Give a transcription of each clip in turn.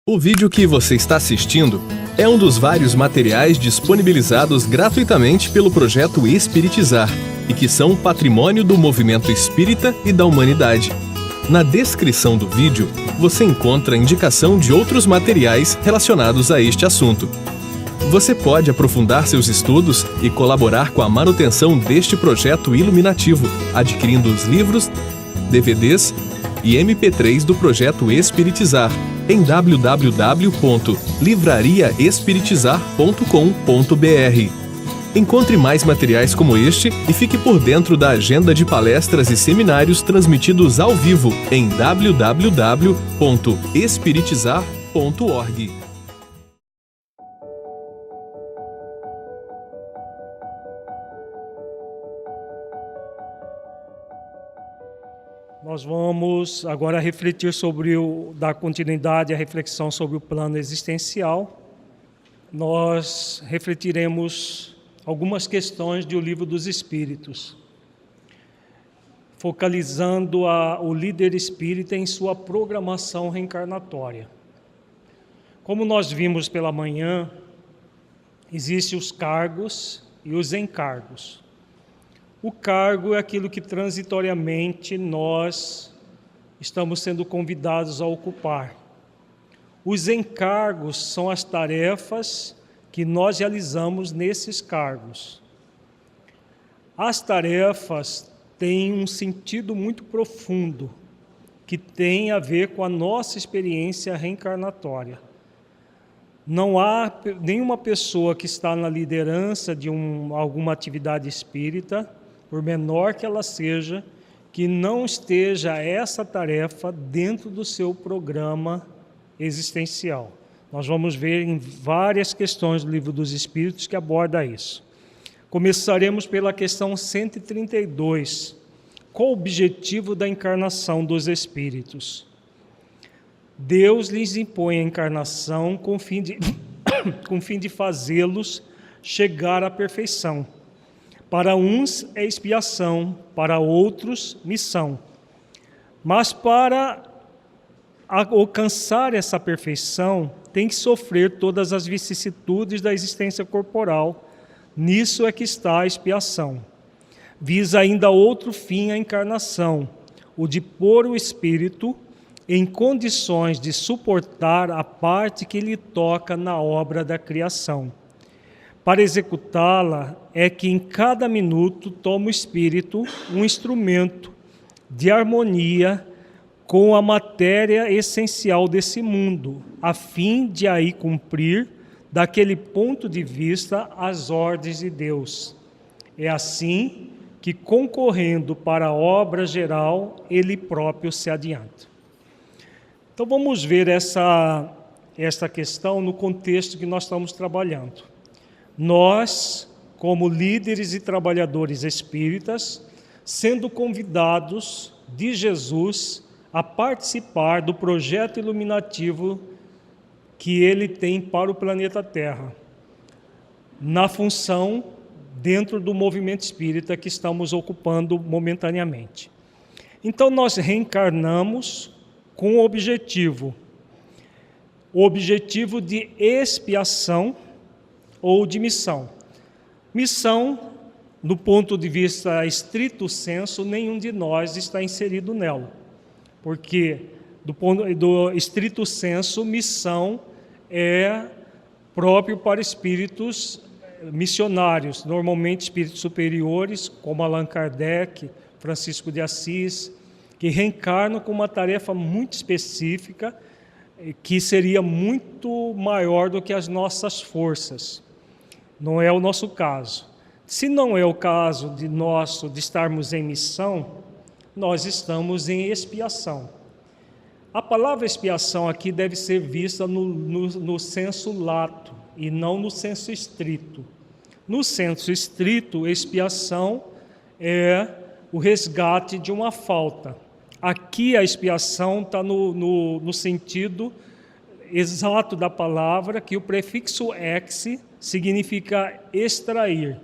O vídeo que você está assistindo é um dos vários materiais disponibilizados gratuitamente pelo projeto Espiritizar e que são patrimônio do movimento espírita e da humanidade. Na descrição do vídeo, você encontra indicação de outros materiais relacionados a este assunto. Você pode aprofundar seus estudos e colaborar com a manutenção deste projeto iluminativo, adquirindo os livros, DVDs e MP3 do projeto Espiritizar em www.livrariaespiritizar.com.br. Encontre mais materiais como este e fique por dentro da agenda de palestras e seminários transmitidos ao vivo em www.espiritizar.org. Nós vamos agora refletir dar continuidade à reflexão sobre o plano existencial. Nós refletiremos algumas questões do Livro dos Espíritos, focalizando o líder espírita em sua programação reencarnatória. Como nós vimos pela manhã, existem os cargos e os encargos. O cargo é aquilo que transitoriamente nós estamos sendo convidados a ocupar. Os encargos são as tarefas que nós realizamos nesses cargos. As tarefas têm um sentido muito profundo, que tem a ver com a nossa experiência reencarnatória. Não há nenhuma pessoa que está na liderança de alguma atividade espírita, por menor que ela seja, que não esteja essa tarefa dentro do seu programa existencial. Nós vamos ver em várias questões do Livro dos Espíritos que aborda isso. Começaremos pela questão 132. Qual o objetivo da encarnação dos espíritos? Deus lhes impõe a encarnação com o fim de fazê-los chegar à perfeição. Para uns é expiação, para outros missão. Mas para alcançar essa perfeição, tem que sofrer todas as vicissitudes da existência corporal. Nisso é que está a expiação. Visa ainda outro fim a encarnação, o de pôr o espírito em condições de suportar a parte que lhe toca na obra da criação. Para executá-la, é que em cada minuto toma o espírito um instrumento de harmonia com a matéria essencial desse mundo, a fim de aí cumprir, daquele ponto de vista, as ordens de Deus. É assim que, concorrendo para a obra geral, ele próprio se adianta. Então vamos ver esta questão no contexto que nós estamos trabalhando. Nós, como líderes e trabalhadores espíritas, sendo convidados de Jesus a participar do projeto iluminativo que ele tem para o planeta Terra, na função dentro do movimento espírita que estamos ocupando momentaneamente. Então nós reencarnamos com o objetivo de expiação ou de missão. Missão, do ponto de vista estrito sensu, nenhum de nós está inserido nela, porque do estrito sensu, missão é próprio para espíritos missionários, normalmente espíritos superiores, como Allan Kardec, Francisco de Assis, que reencarnam com uma tarefa muito específica, que seria muito maior do que as nossas forças. Não é o nosso caso. Se não é o caso de estarmos em missão, nós estamos em expiação. A palavra expiação aqui deve ser vista no senso lato e não no senso estrito. No senso estrito, expiação é o resgate de uma falta. Aqui a expiação está no sentido exato da palavra, que o prefixo ex significa extrair,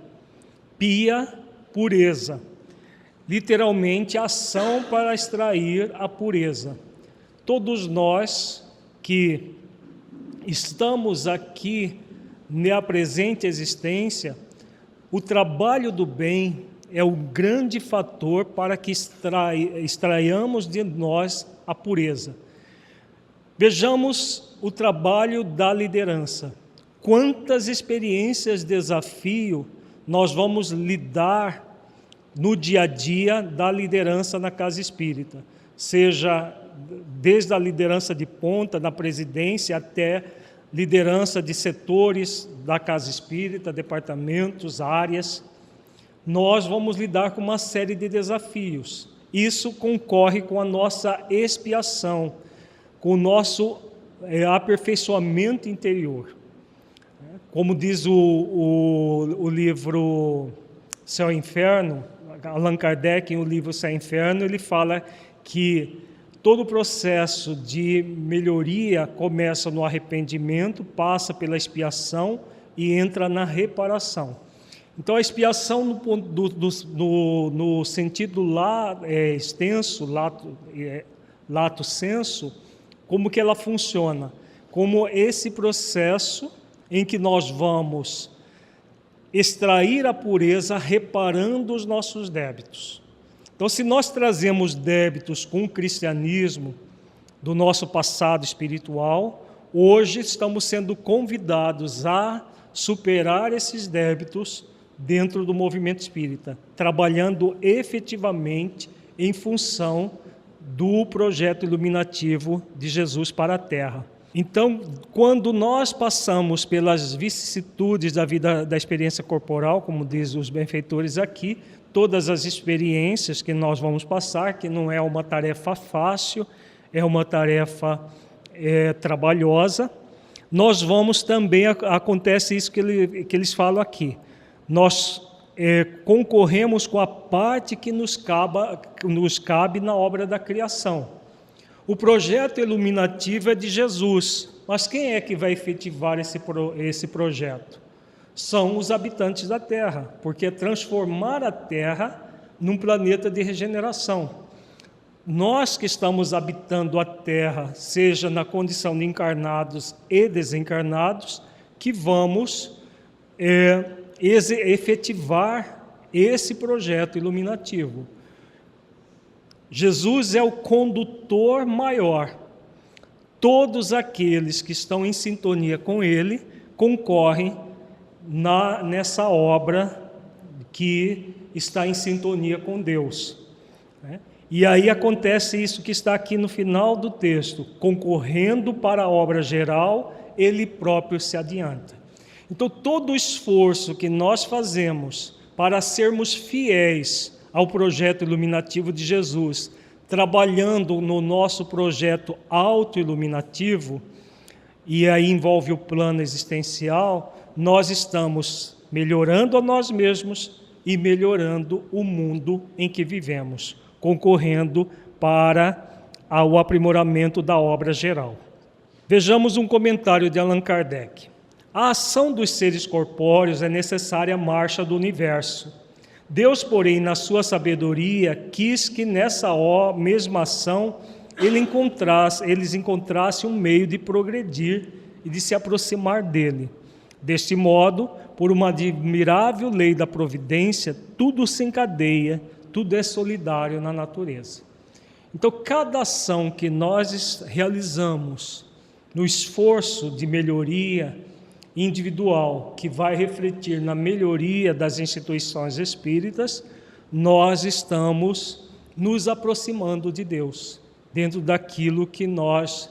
pia, pureza. Literalmente, ação para extrair a pureza. Todos nós que estamos aqui na presente existência, o trabalho do bem é o grande fator para que extraiamos de nós a pureza. Vejamos o trabalho da liderança. Quantas experiências, desafio nós vamos lidar no dia a dia da liderança na casa espírita, seja desde a liderança de ponta, da presidência, até liderança de setores da casa espírita, departamentos, áreas. Nós vamos lidar com uma série de desafios. Isso concorre com a nossa expiação, com o nosso aperfeiçoamento interior. Como diz o livro Céu e Inferno, Allan Kardec, no livro Céu e Inferno, ele fala que todo o processo de melhoria começa no arrependimento, passa pela expiação e entra na reparação. Então, a expiação, no sentido extenso, lato sensu, como que ela funciona? Como esse processo em que nós vamos extrair a pureza reparando os nossos débitos. Então, se nós trazemos débitos com o cristianismo do nosso passado espiritual, hoje estamos sendo convidados a superar esses débitos dentro do movimento espírita, trabalhando efetivamente em função do projeto iluminativo de Jesus para a Terra. Então, quando nós passamos pelas vicissitudes da vida, da experiência corporal, como diz os benfeitores aqui, todas as experiências que nós vamos passar, que não é uma tarefa fácil, é uma tarefa trabalhosa, nós vamos também, acontece isso que eles falam aqui, nós concorremos com a parte que nos cabe na obra da criação. O projeto iluminativo é de Jesus, mas quem é que vai efetivar esse projeto? São os habitantes da Terra, porque é transformar a Terra num planeta de regeneração. Nós que estamos habitando a Terra, seja na condição de encarnados e desencarnados, que vamos efetivar esse projeto iluminativo. Jesus é o condutor maior. Todos aqueles que estão em sintonia com Ele concorrem nessa obra que está em sintonia com Deus. E aí acontece isso que está aqui no final do texto, concorrendo para a obra geral, Ele próprio se adianta. Então, todo o esforço que nós fazemos para sermos fiéis ao projeto iluminativo de Jesus, trabalhando no nosso projeto autoiluminativo, e aí envolve o plano existencial, nós estamos melhorando a nós mesmos e melhorando o mundo em que vivemos, concorrendo para o aprimoramento da obra geral. Vejamos um comentário de Allan Kardec. A ação dos seres corpóreos é necessária à marcha do universo. Deus, porém, na sua sabedoria, quis que nessa mesma ação eles encontrassem um meio de progredir e de se aproximar dele. Deste modo, por uma admirável lei da providência, tudo se encadeia, tudo é solidário na natureza. Então, cada ação que nós realizamos no esforço de melhoria individual, que vai refletir na melhoria das instituições espíritas, nós estamos nos aproximando de Deus, dentro daquilo que nós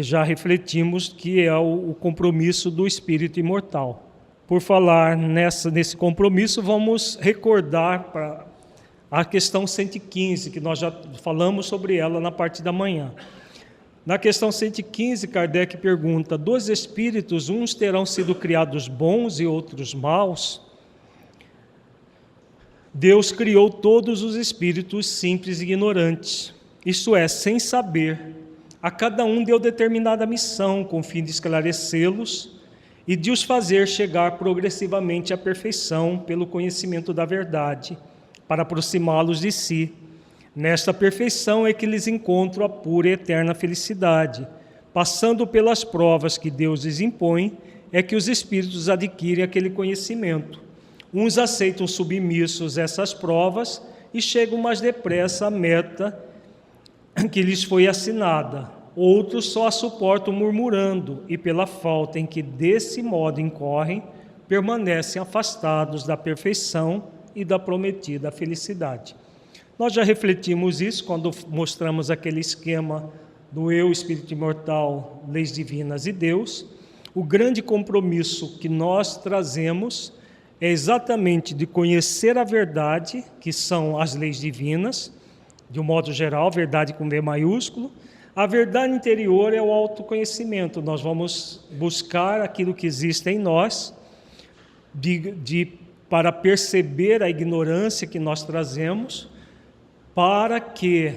já refletimos, que é o compromisso do espírito imortal. Por falar nesse compromisso, vamos recordar para a questão 115, que nós já falamos sobre ela na parte da manhã. Na questão 115, Kardec pergunta: dos espíritos, uns terão sido criados bons e outros maus? Deus criou todos os espíritos simples e ignorantes, isto é, sem saber. A cada um deu determinada missão, com o fim de esclarecê-los e de os fazer chegar progressivamente à perfeição pelo conhecimento da verdade, para aproximá-los de si. Nesta perfeição é que lhes encontro a pura e eterna felicidade, Passando pelas provas que Deus lhes impõe, é que os espíritos adquirem aquele conhecimento. Uns aceitam submissos essas provas e chegam mais depressa à meta que lhes foi assinada. Outros só a suportam murmurando e, pela falta em que desse modo incorrem, permanecem afastados da perfeição e da prometida felicidade. Nós já refletimos isso quando mostramos aquele esquema do eu, espírito imortal, leis divinas e Deus. O grande compromisso que nós trazemos é exatamente de conhecer a verdade, que são as leis divinas, de um modo geral, verdade com V maiúsculo. A verdade interior é o autoconhecimento. Nós vamos buscar aquilo que existe em nós, para perceber a ignorância que nós trazemos, para que,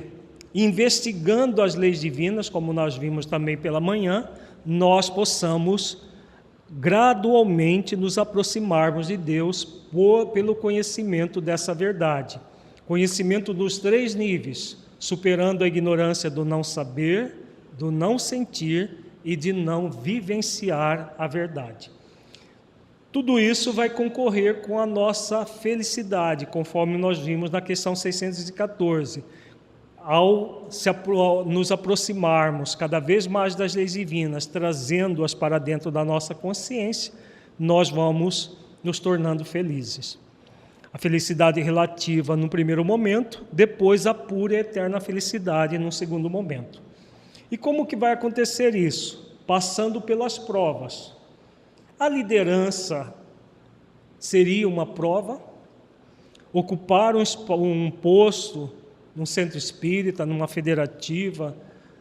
investigando as leis divinas, como nós vimos também pela manhã, nós possamos gradualmente nos aproximarmos de Deus pelo conhecimento dessa verdade. Conhecimento dos 3 níveis, superando a ignorância do não saber, do não sentir e de não vivenciar a verdade. Tudo isso vai concorrer com a nossa felicidade, conforme nós vimos na questão 614. Ao nos aproximarmos cada vez mais das leis divinas, trazendo-as para dentro da nossa consciência, nós vamos nos tornando felizes. A felicidade relativa no primeiro momento, depois a pura e eterna felicidade no segundo momento. E como que vai acontecer isso? Passando pelas provas. A liderança seria uma prova? Ocupar um posto num centro espírita, numa federativa,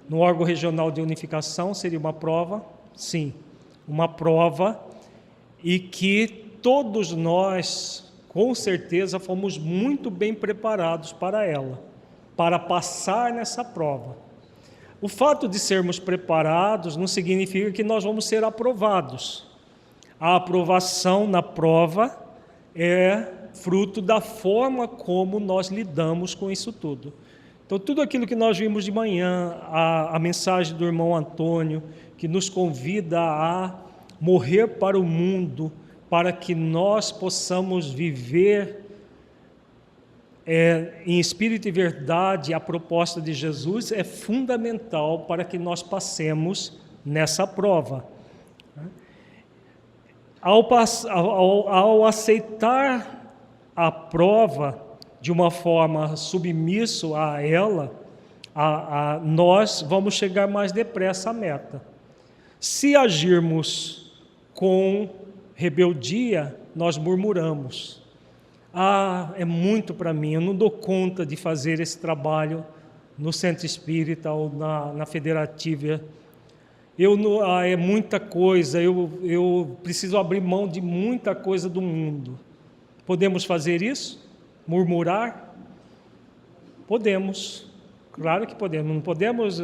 no órgão regional de unificação, seria uma prova? Sim, uma prova, e que todos nós, com certeza, fomos muito bem preparados para ela, para passar nessa prova. O fato de sermos preparados não significa que nós vamos ser aprovados. A aprovação na prova é fruto da forma como nós lidamos com isso tudo. Então, tudo aquilo que nós vimos de manhã, a mensagem do irmão Antônio, que nos convida a morrer para o mundo, para que nós possamos viver em espírito e verdade a proposta de Jesus, é fundamental para que nós passemos nessa prova. Ao aceitar a prova de uma forma submisso a ela, nós vamos chegar mais depressa à meta. Se agirmos com rebeldia, nós murmuramos. É muito para mim, eu não dou conta de fazer esse trabalho no centro espírita ou na federativa. É muita coisa, eu preciso abrir mão de muita coisa do mundo. Podemos fazer isso? Murmurar? Podemos, claro que podemos. Não podemos?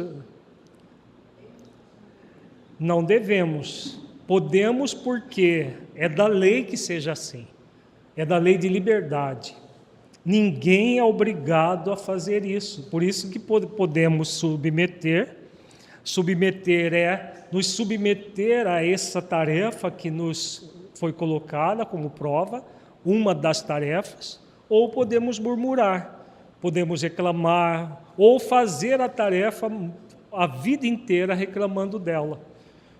Não devemos. Podemos porque é da lei que seja assim. É da lei de liberdade. Ninguém é obrigado a fazer isso. Por isso que podemos submeter. Submeter é nos submeter a essa tarefa que nos foi colocada como prova, uma das tarefas, ou podemos murmurar, podemos reclamar, ou fazer a tarefa a vida inteira reclamando dela,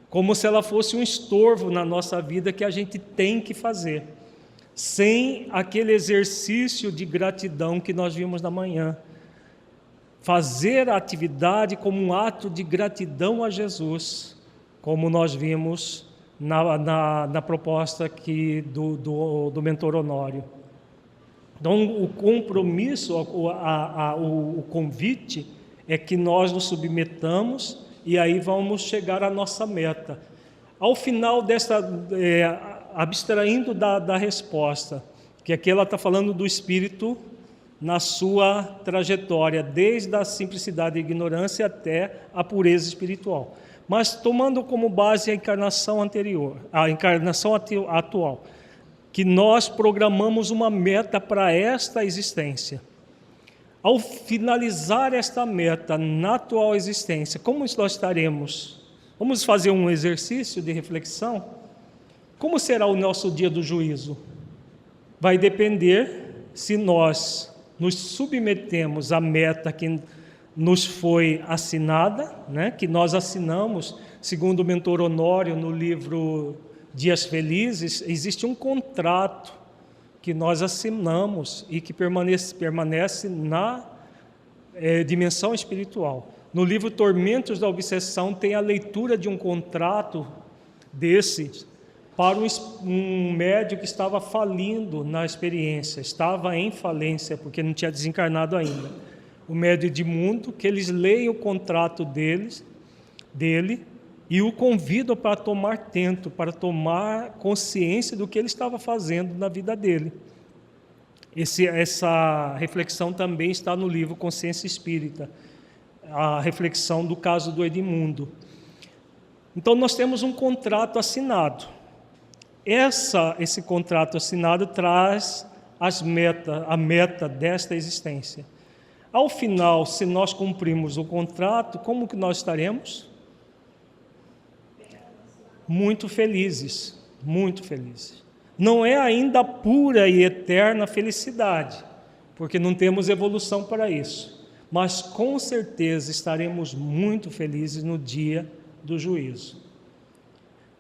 como se ela fosse um estorvo na nossa vida que a gente tem que fazer, sem aquele exercício de gratidão que nós vimos na manhã. Fazer a atividade como um ato de gratidão a Jesus, como nós vimos na proposta aqui do mentor Honório. Então, o compromisso, o convite é que nós nos submetamos e aí vamos chegar à nossa meta. Ao final abstraindo da resposta, que aqui ela está falando do espírito na sua trajetória, desde a simplicidade e ignorância até a pureza espiritual. Mas tomando como base a encarnação anterior, a encarnação atual, que nós programamos uma meta para esta existência. Ao finalizar esta meta na atual existência, como nós estaremos? Vamos fazer um exercício de reflexão? Como será o nosso dia do juízo? Vai depender se nós nos submetemos à meta que nos foi assinada, né? Que nós assinamos, segundo o mentor Honório, no livro Dias Felizes, existe um contrato que nós assinamos e que permanece na dimensão espiritual. No livro Tormentos da Obsessão tem a leitura de um contrato desse para um médium que estava falindo na experiência, estava em falência, porque não tinha desencarnado ainda. O médium Edmundo, que eles leem o contrato dele e o convidam para tomar tento, para tomar consciência do que ele estava fazendo na vida dele. Essa reflexão também está no livro Consciência Espírita, a reflexão do caso do Edmundo. Então nós temos um contrato assinado. Esse contrato assinado traz a meta desta existência. Ao final, se nós cumprimos o contrato, como que nós estaremos? Muito felizes, muito felizes. Não é ainda pura e eterna felicidade, porque não temos evolução para isso, mas com certeza estaremos muito felizes no dia do juízo.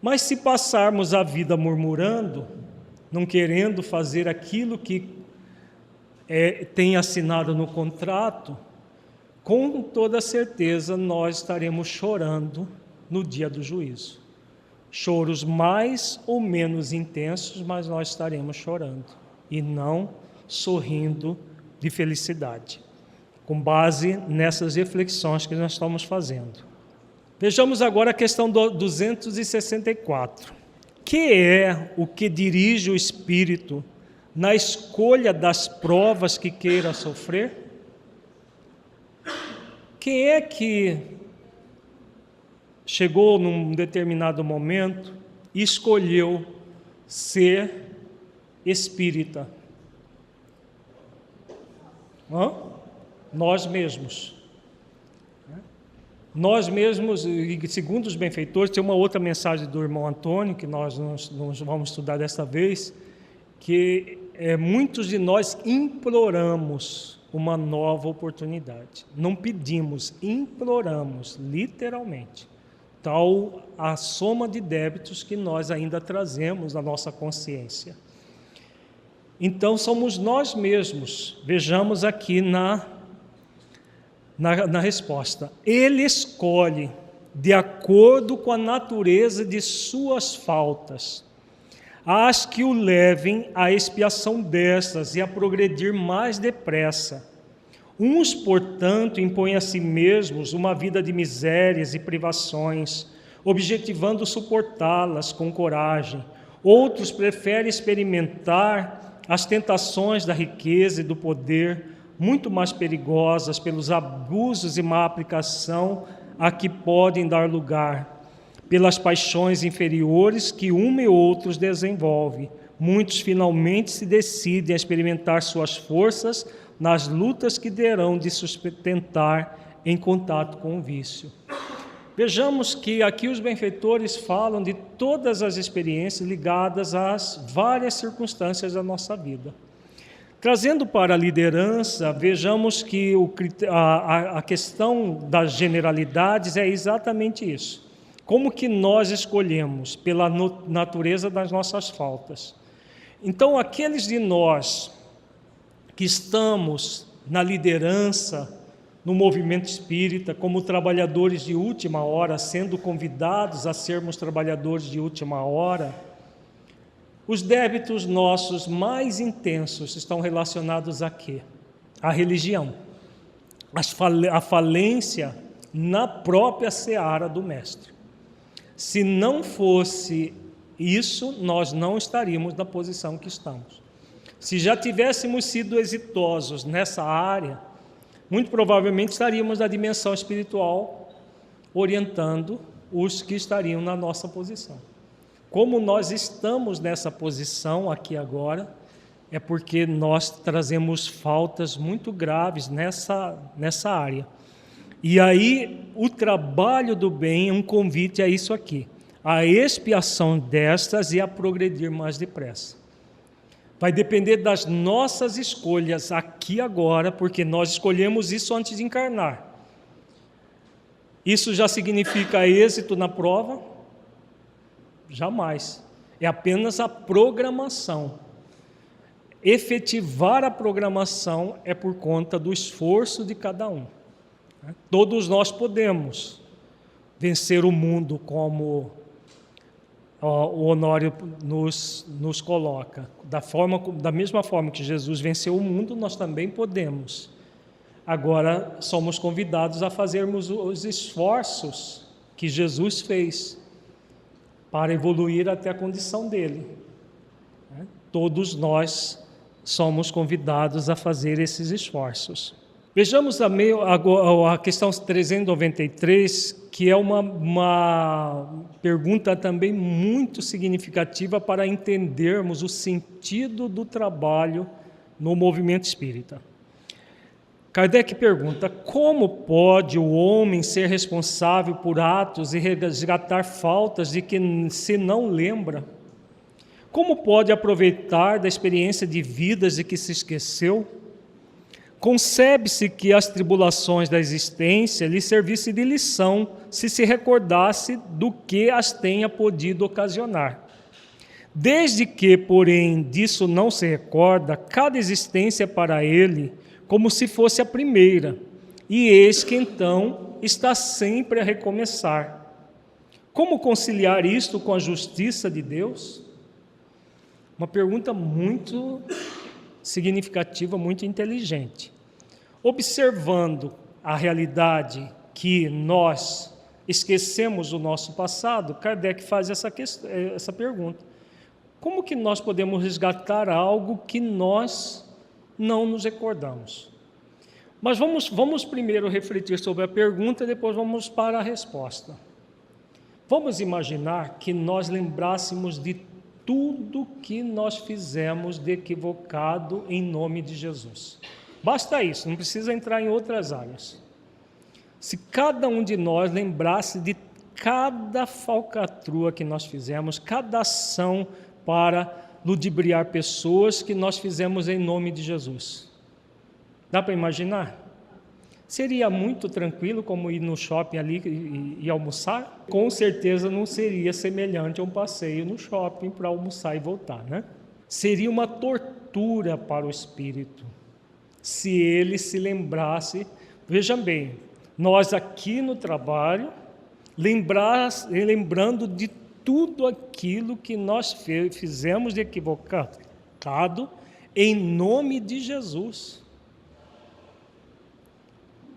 Mas se passarmos a vida murmurando, não querendo fazer aquilo que tem assinado no contrato, com toda certeza nós estaremos chorando no dia do juízo. Choros mais ou menos intensos, mas nós estaremos chorando e não sorrindo de felicidade, com base nessas reflexões que nós estamos fazendo. Vejamos agora a questão 264. Que é o que dirige o espírito na escolha das provas que queira sofrer? Quem é que chegou num determinado momento e escolheu ser espírita? Nós mesmos. Nós mesmos, segundo os benfeitores, tem uma outra mensagem do irmão Antônio, que nós vamos estudar desta vez, que muitos de nós imploramos uma nova oportunidade. Não pedimos, imploramos, literalmente. Tal a soma de débitos que nós ainda trazemos na nossa consciência. Então, somos nós mesmos. Vejamos aqui na resposta. Ele escolhe de acordo com a natureza de suas faltas, as que o levem à expiação destas e a progredir mais depressa. Uns, portanto, impõem a si mesmos uma vida de misérias e privações, objetivando suportá-las com coragem. Outros preferem experimentar as tentações da riqueza e do poder, muito mais perigosas pelos abusos e má aplicação a que podem dar lugar, pelas paixões inferiores que um e outros desenvolvem. Muitos finalmente se decidem a experimentar suas forças nas lutas que terão de sustentar em contato com o vício. Vejamos que aqui os benfeitores falam de todas as experiências ligadas às várias circunstâncias da nossa vida. Trazendo para a liderança, vejamos que a questão das generalidades é exatamente isso. Como que nós escolhemos? Pela natureza das nossas faltas. Então, aqueles de nós que estamos na liderança, no movimento espírita, como trabalhadores de última hora, sendo convidados a sermos trabalhadores de última hora, os débitos nossos mais intensos estão relacionados a quê? A religião, a falência na própria seara do Mestre. Se não fosse isso, nós não estaríamos na posição que estamos. Se já tivéssemos sido exitosos nessa área, muito provavelmente estaríamos na dimensão espiritual, orientando os que estariam na nossa posição. Como nós estamos nessa posição aqui agora, é porque nós trazemos faltas muito graves nessa área. E aí, o trabalho do bem é um convite a isso aqui, a expiação destas e a progredir mais depressa. Vai depender das nossas escolhas aqui e agora, porque nós escolhemos isso antes de encarnar. Isso já significa êxito na prova? Jamais. É apenas a programação. Efetivar a programação é por conta do esforço de cada um. Todos nós podemos vencer o mundo, como o Honório nos coloca. Da mesma forma que Jesus venceu o mundo, nós também podemos. Agora, somos convidados a fazermos os esforços que Jesus fez para evoluir até a condição dele. Todos nós somos convidados a fazer esses esforços. Vejamos a questão 393, que é uma pergunta também muito significativa para entendermos o sentido do trabalho no movimento espírita. Kardec pergunta: como pode o homem ser responsável por atos e resgatar faltas de que se não lembra? Como pode aproveitar da experiência de vidas de que se esqueceu? Concebe-se que as tribulações da existência lhe servissem de lição se recordasse do que as tenha podido ocasionar. Desde que, porém, disso não se recorda, cada existência é para ele como se fosse a primeira, e eis que então está sempre a recomeçar. Como conciliar isto com a justiça de Deus? Uma pergunta muito significativa, muito inteligente. Observando a realidade que nós esquecemos o nosso passado, Kardec faz essa pergunta. Como que nós podemos resgatar algo que nós não nos recordamos? Mas vamos primeiro refletir sobre a pergunta e depois vamos para a resposta. Vamos imaginar que nós lembrássemos de tudo que nós fizemos de equivocado em nome de Jesus. Basta isso, não precisa entrar em outras áreas. Se cada um de nós lembrasse de cada falcatrua que nós fizemos, cada ação para ludibriar pessoas que nós fizemos em nome de Jesus. Dá para imaginar? Seria muito tranquilo como ir no shopping ali e almoçar? Com certeza não seria semelhante a um passeio no shopping para almoçar e voltar, né? Seria uma tortura para o espírito, se ele se lembrasse. Veja bem, nós aqui no trabalho, lembrando de tudo aquilo que nós fizemos de equivocado em nome de Jesus.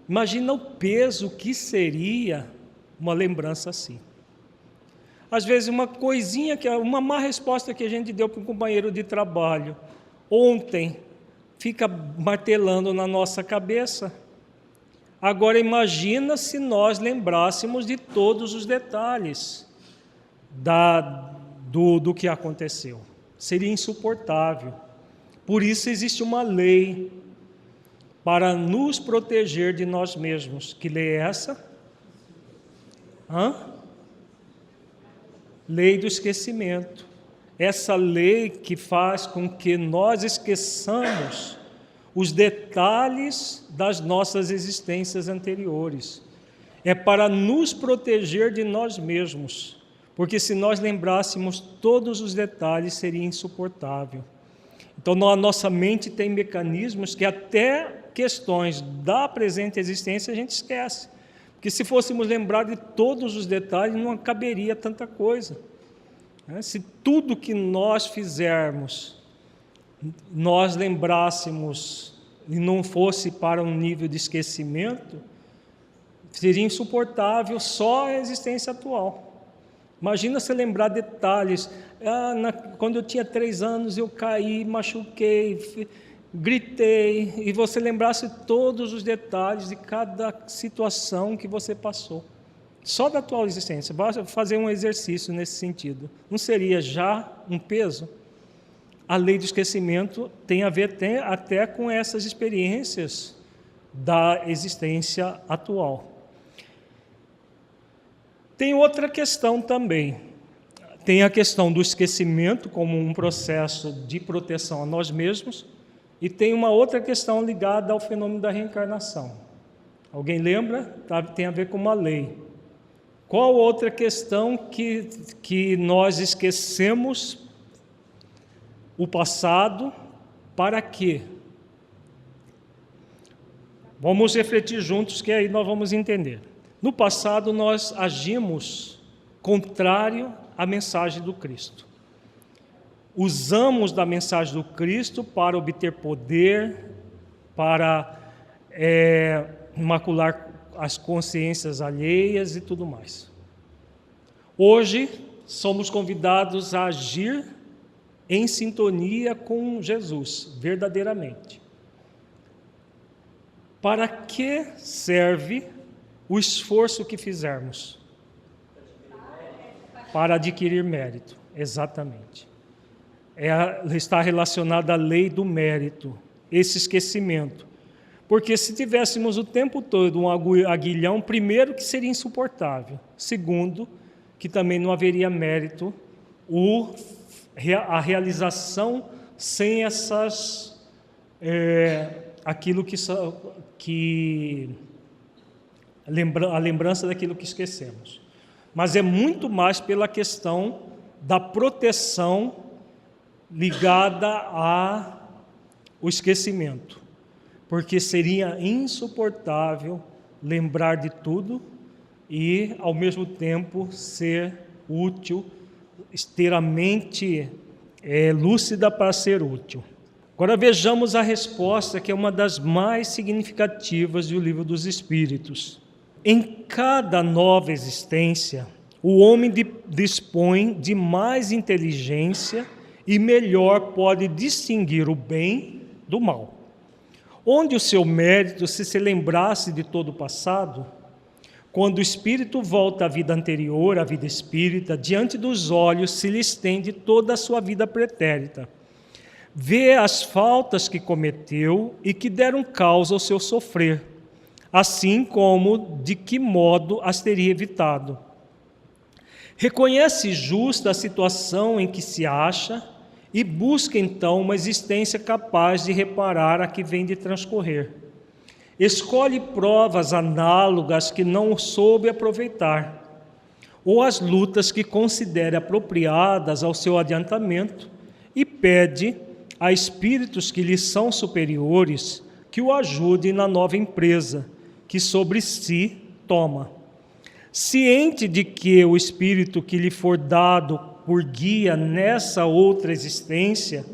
Imagina o peso que seria uma lembrança assim. Às vezes uma coisinha, uma má resposta que a gente deu para um companheiro de trabalho ontem, fica martelando na nossa cabeça. Agora imagina se nós lembrássemos de todos os detalhes do que aconteceu. Seria insuportável. Por isso existe uma lei para nos proteger de nós mesmos. Que lei é essa? Lei do esquecimento. Essa lei que faz com que nós esqueçamos os detalhes das nossas existências anteriores. É para nos proteger de nós mesmos, porque se nós lembrássemos todos os detalhes seria insuportável. Então a nossa mente tem mecanismos que até questões da presente existência a gente esquece, porque se fôssemos lembrar de todos os detalhes não caberia tanta coisa. Se tudo que nós fizermos nós lembrássemos e não fosse para um nível de esquecimento, seria insuportável só a existência atual. Imagina você lembrar detalhes. Quando eu tinha 3 anos eu caí, machuquei, gritei, e você lembrasse todos os detalhes de cada situação que você passou. Só da atual existência. Vai fazer um exercício nesse sentido. Não seria já um peso? A lei do esquecimento tem a ver até com essas experiências da existência atual. Tem outra questão também. Tem a questão do esquecimento como um processo de proteção a nós mesmos, e tem uma outra questão ligada ao fenômeno da reencarnação. Alguém lembra? Tem a ver com uma lei. Qual outra questão que nós esquecemos o passado? Para quê? Vamos refletir juntos, que aí nós vamos entender. No passado, nós agimos contrário à mensagem do Cristo. Usamos da mensagem do Cristo para obter poder, para macular as consciências alheias e tudo mais. Hoje, somos convidados a agir em sintonia com Jesus, verdadeiramente. Para que serve o esforço que fizermos? Para adquirir mérito, exatamente. Está relacionada à lei do mérito, esse esquecimento. Porque se tivéssemos o tempo todo um aguilhão, primeiro que seria insuportável, segundo que também não haveria mérito, a realização sem essas a lembrança daquilo que esquecemos. Mas é muito mais pela questão da proteção ligada ao esquecimento, porque seria insuportável lembrar de tudo e, ao mesmo tempo, ser útil, ter a mente lúcida para ser útil. Agora vejamos a resposta, que é uma das mais significativas do Livro dos Espíritos. Em cada nova existência, o homem dispõe de mais inteligência e melhor pode distinguir o bem do mal. Onde o seu mérito, se lembrasse de todo o passado, quando o espírito volta à vida anterior, à vida espírita, diante dos olhos se lhe estende toda a sua vida pretérita. Vê as faltas que cometeu e que deram causa ao seu sofrer, assim como de que modo as teria evitado. Reconhece justa a situação em que se acha e busca então uma existência capaz de reparar a que vem de transcorrer. Escolhe provas análogas que não soube aproveitar, ou as lutas que considere apropriadas ao seu adiantamento, e pede a espíritos que lhe são superiores que o ajudem na nova empresa que sobre si toma. Ciente de que o espírito que lhe for dado por guia nessa outra existência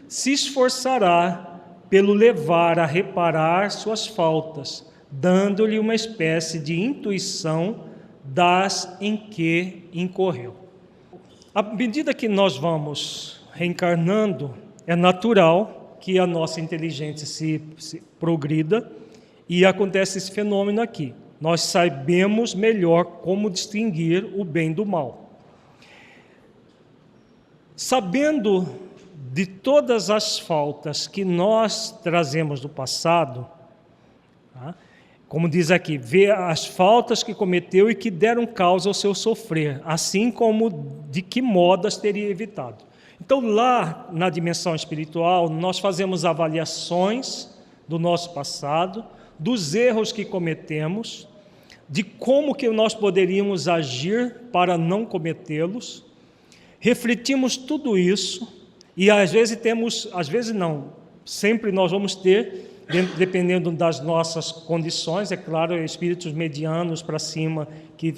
se esforçará pelo levar a reparar suas faltas, dando-lhe uma espécie de intuição das em que incorreu. À medida que nós vamos reencarnando, é natural que a nossa inteligência se progrida e acontece esse fenômeno aqui. Nós sabemos melhor como distinguir o bem do mal. Sabendo de todas as faltas que nós trazemos do passado, como diz aqui, vê as faltas que cometeu e que deram causa ao seu sofrer, assim como de que modo as teria evitado. Então, lá na dimensão espiritual, nós fazemos avaliações do nosso passado, dos erros que cometemos, de como que nós poderíamos agir para não cometê-los. Refletimos tudo isso e às vezes sempre nós vamos ter, dependendo das nossas condições, é claro, espíritos medianos para cima que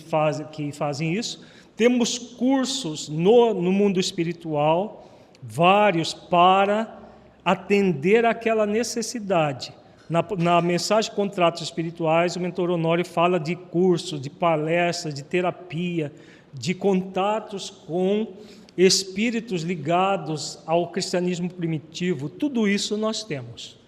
fazem isso. Temos cursos no mundo espiritual, vários, para atender àquela necessidade. Na mensagem Contratos Espirituais, o mentor Honório fala de cursos, de palestras, de terapia, de contatos com espíritos ligados ao cristianismo primitivo. Tudo isso nós temos.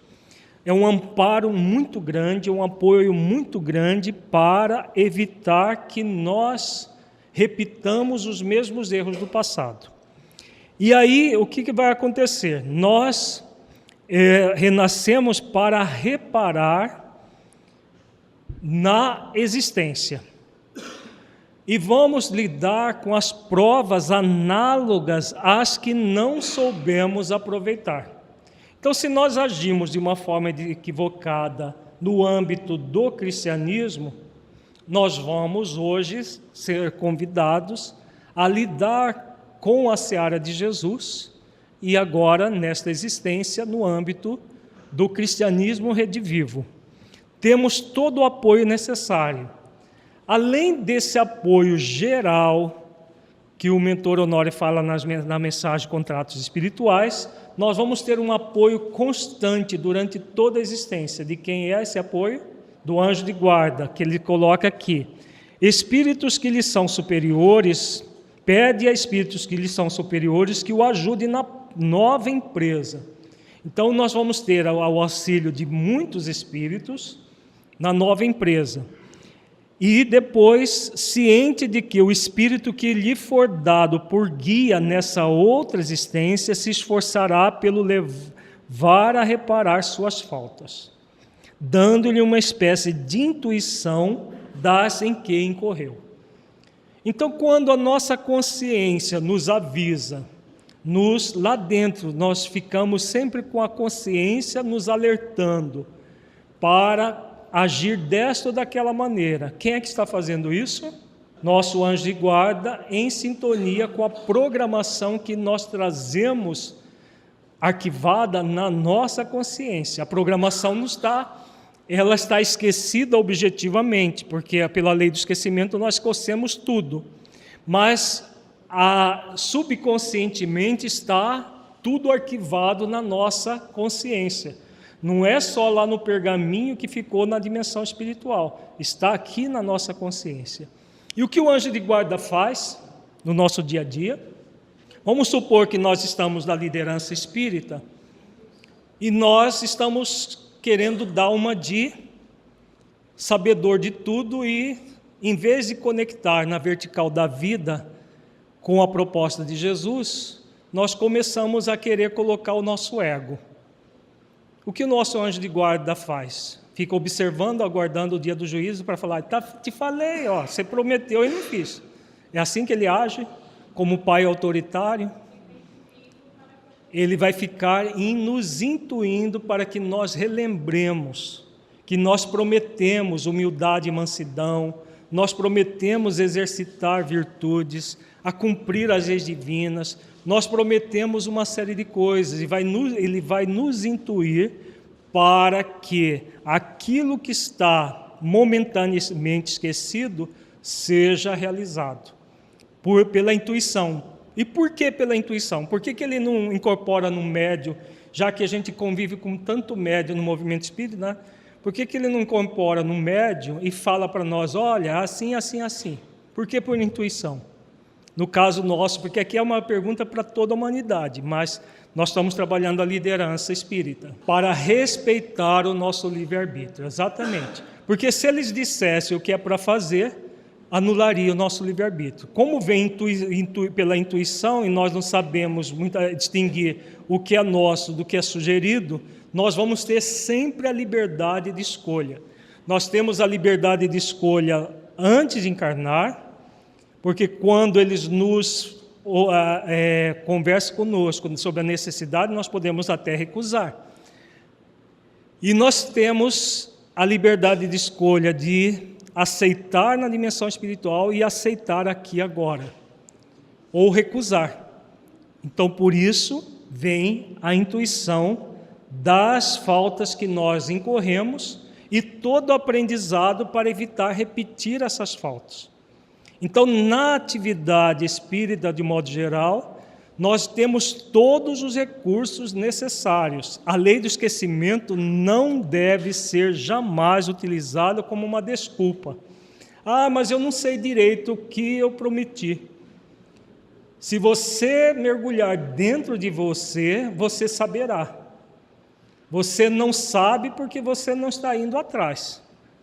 É um amparo muito grande, um apoio muito grande para evitar que nós repitamos os mesmos erros do passado. E aí, o que vai acontecer? Nós renascemos para reparar na existência. e vamos lidar com as provas análogas às que não soubemos aproveitar. Então, se nós agimos de uma forma equivocada no âmbito do cristianismo, nós vamos hoje ser convidados a lidar com a seara de Jesus e agora, nesta existência, no âmbito do cristianismo redivivo. Temos todo o apoio necessário. Além desse apoio geral, que o mentor Honório fala na mensagem Contratos Espirituais, nós vamos ter um apoio constante durante toda a existência. De quem é esse apoio? Do anjo de guarda, que ele coloca aqui. Espíritos que lhes são superiores, pede a espíritos que lhes são superiores que o ajudem na nova empresa. Então, nós vamos ter o auxílio de muitos espíritos na nova empresa. E depois, ciente de que o espírito que lhe for dado por guia nessa outra existência se esforçará pelo levar a reparar suas faltas, dando-lhe uma espécie de intuição das em que incorreu. Então, quando a nossa consciência nos avisa, lá dentro nós ficamos sempre com a consciência nos alertando para agir desta ou daquela maneira. Quem é que está fazendo isso? Nosso anjo de guarda, em sintonia com a programação que nós trazemos arquivada na nossa consciência. A programação ela está esquecida objetivamente, porque pela lei do esquecimento nós esquecemos tudo. Mas subconscientemente está tudo arquivado na nossa consciência. Não é só lá no pergaminho que ficou na dimensão espiritual, está aqui na nossa consciência. E o que o anjo de guarda faz no nosso dia a dia? Vamos supor que nós estamos na liderança espírita e nós estamos querendo dar uma de sabedor de tudo e, em vez de conectar na vertical da vida com a proposta de Jesus, nós começamos a querer colocar o nosso ego. O que o nosso anjo de guarda faz? Fica observando, aguardando o dia do juízo para falar, te falei, você prometeu e não fiz. É assim que ele age, como pai autoritário. Ele vai ficar nos intuindo para que nós relembremos que nós prometemos humildade e mansidão, nós prometemos exercitar virtudes, a cumprir as leis divinas, nós prometemos uma série de coisas e ele vai nos intuir para que aquilo que está momentaneamente esquecido seja realizado pela intuição. E por que pela intuição? Por que ele não incorpora no médium, já que a gente convive com tanto médium no movimento espírita, né? Por que ele não incorpora no médium e fala para nós, olha, assim, assim, assim? Por que por intuição? No caso nosso, porque aqui é uma pergunta para toda a humanidade, mas nós estamos trabalhando a liderança espírita para respeitar o nosso livre-arbítrio, exatamente. Porque se eles dissessem o que é para fazer, anularia o nosso livre-arbítrio. Como vem pela intuição e nós não sabemos distinguir o que é nosso do que é sugerido, nós vamos ter sempre a liberdade de escolha. Nós temos a liberdade de escolha antes de encarnar, porque quando eles conversam conosco sobre a necessidade, nós podemos até recusar. E nós temos a liberdade de escolha de aceitar na dimensão espiritual e aceitar aqui agora, ou recusar. Então, por isso, vem a intuição das faltas que nós incorremos e todo o aprendizado para evitar repetir essas faltas. Então, na atividade espírita, de modo geral, nós temos todos os recursos necessários. A lei do esquecimento não deve ser jamais utilizada como uma desculpa. Mas eu não sei direito o que eu prometi. Se você mergulhar dentro de você, você saberá. Você não sabe porque você não está indo atrás.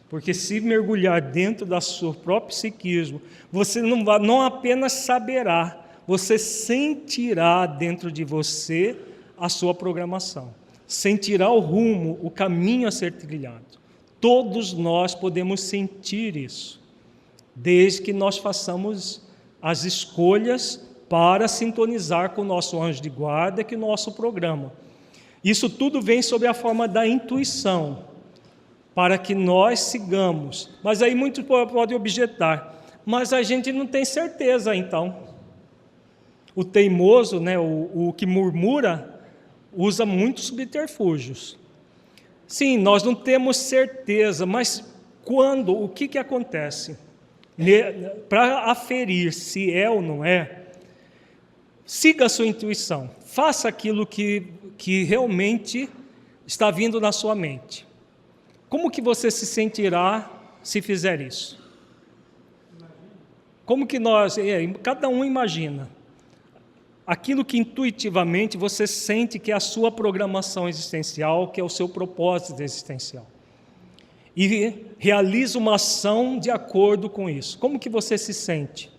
Porque se mergulhar dentro do seu próprio psiquismo, você não apenas saberá, você sentirá dentro de você a sua programação. Sentirá o rumo, o caminho a ser trilhado. Todos nós podemos sentir isso. desde que nós façamos as escolhas para sintonizar com o nosso anjo de guarda, que é o nosso programa. Isso tudo vem sob a forma da intuição, para que nós sigamos. Mas aí muitos podem objetar, mas a gente não tem certeza então. O teimoso, né, o que murmura, usa muitos subterfúgios. Sim, nós não temos certeza, mas quando, o que acontece? Para aferir se é ou não é, siga a sua intuição, faça aquilo que realmente está vindo na sua mente. Como que você se sentirá se fizer isso? Como que cada um imagina aquilo que intuitivamente você sente que é a sua programação existencial, que é o seu propósito existencial. E realiza uma ação de acordo com isso. Como que você se sente?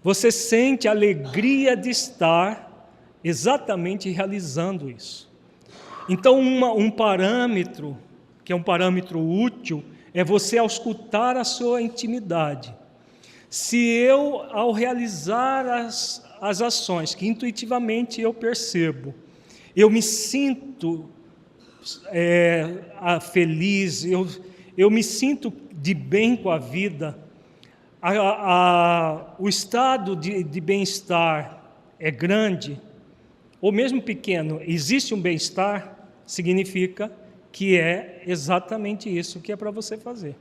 Você sente a alegria de estar exatamente realizando isso. Então, um parâmetro, que é um parâmetro útil, é você auscultar a sua intimidade. Se eu, ao realizar as ações que intuitivamente eu percebo, eu me sinto feliz, eu me sinto de bem com a vida, o estado de bem-estar é grande, ou mesmo pequeno, existe um bem-estar, significa que é exatamente isso que é para você fazer.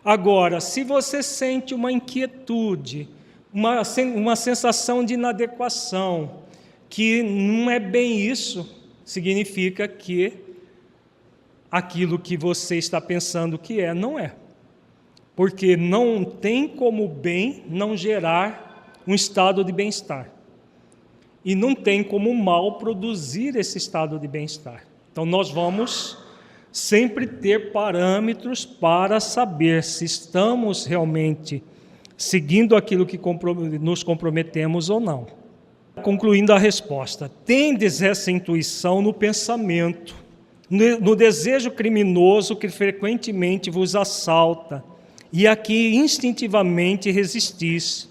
Agora, se você sente uma inquietude, uma sensação de inadequação, que não é bem isso, significa que aquilo que você está pensando que é, não é. Porque não tem como bem não gerar um estado de bem-estar. E não tem como mal produzir esse estado de bem-estar. Então, nós vamos sempre ter parâmetros para saber se estamos realmente seguindo aquilo que nos comprometemos ou não. Concluindo a resposta, tendes essa intuição no pensamento, no desejo criminoso que frequentemente vos assalta, e a que instintivamente resistis,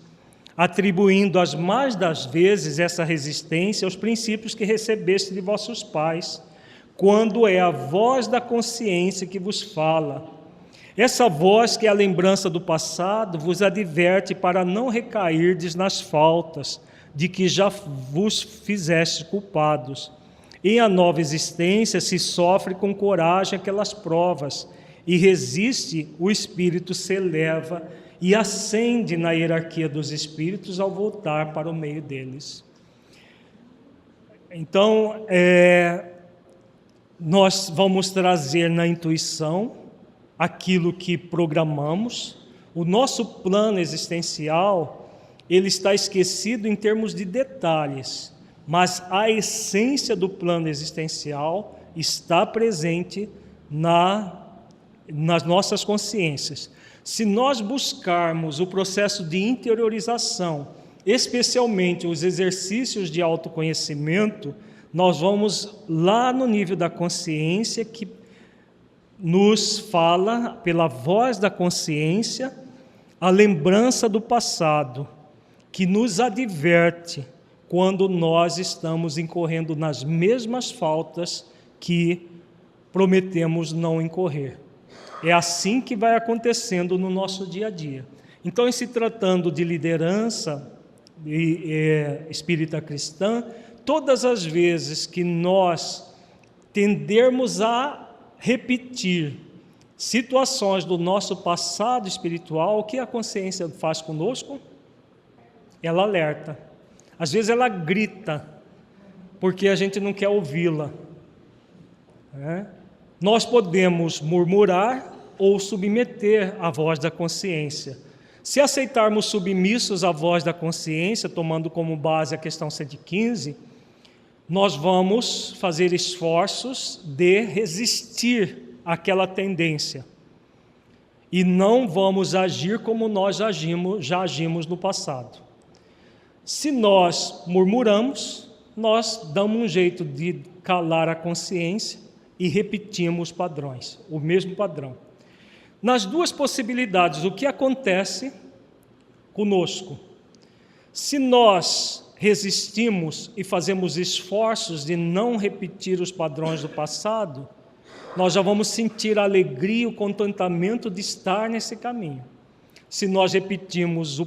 atribuindo as mais das vezes essa resistência aos princípios que recebeste de vossos pais, quando é a voz da consciência que vos fala. Essa voz, que é a lembrança do passado, vos adverte para não recairdes nas faltas de que já vos fizeste culpados. Em a nova existência se sofre com coragem aquelas provas, e resiste, o espírito se eleva e ascende na hierarquia dos espíritos ao voltar para o meio deles. Então, nós vamos trazer na intuição aquilo que programamos. O nosso plano existencial, ele está esquecido em termos de detalhes, mas a essência do plano existencial está presente nas nossas consciências. Se nós buscarmos o processo de interiorização, especialmente os exercícios de autoconhecimento, nós vamos lá no nível da consciência, que nos fala, pela voz da consciência, a lembrança do passado, que nos adverte quando nós estamos incorrendo nas mesmas faltas que prometemos não incorrer. É assim que vai acontecendo no nosso dia a dia. Então, em se tratando de liderança espírita cristã, todas as vezes que nós tendermos a repetir situações do nosso passado espiritual, o que a consciência faz conosco? Ela alerta. Às vezes ela grita, porque a gente não quer ouvi-la. Nós podemos murmurar ou submeter à voz da consciência. Se aceitarmos submissos à voz da consciência, tomando como base a questão 115, nós vamos fazer esforços de resistir àquela tendência. E não vamos agir como nós já agimos no passado. Se nós murmuramos, nós damos um jeito de calar a consciência e repetimos os padrões, o mesmo padrão. Nas duas possibilidades, o que acontece conosco? Se nós resistimos e fazemos esforços de não repetir os padrões do passado, nós já vamos sentir a alegria e o contentamento de estar nesse caminho. Se nós repetimos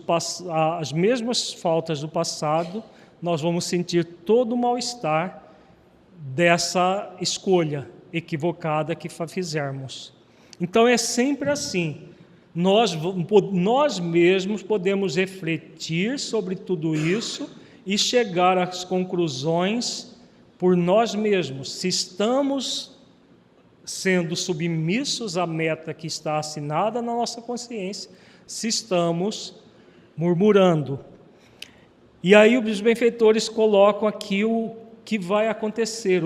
as mesmas faltas do passado, nós vamos sentir todo o mal-estar dessa escolha equivocada que fizermos. Então é sempre assim, nós mesmos podemos refletir sobre tudo isso e chegar às conclusões por nós mesmos, se estamos sendo submissos à meta que está assinada na nossa consciência, se estamos murmurando. E aí os benfeitores colocam aqui o que vai acontecer,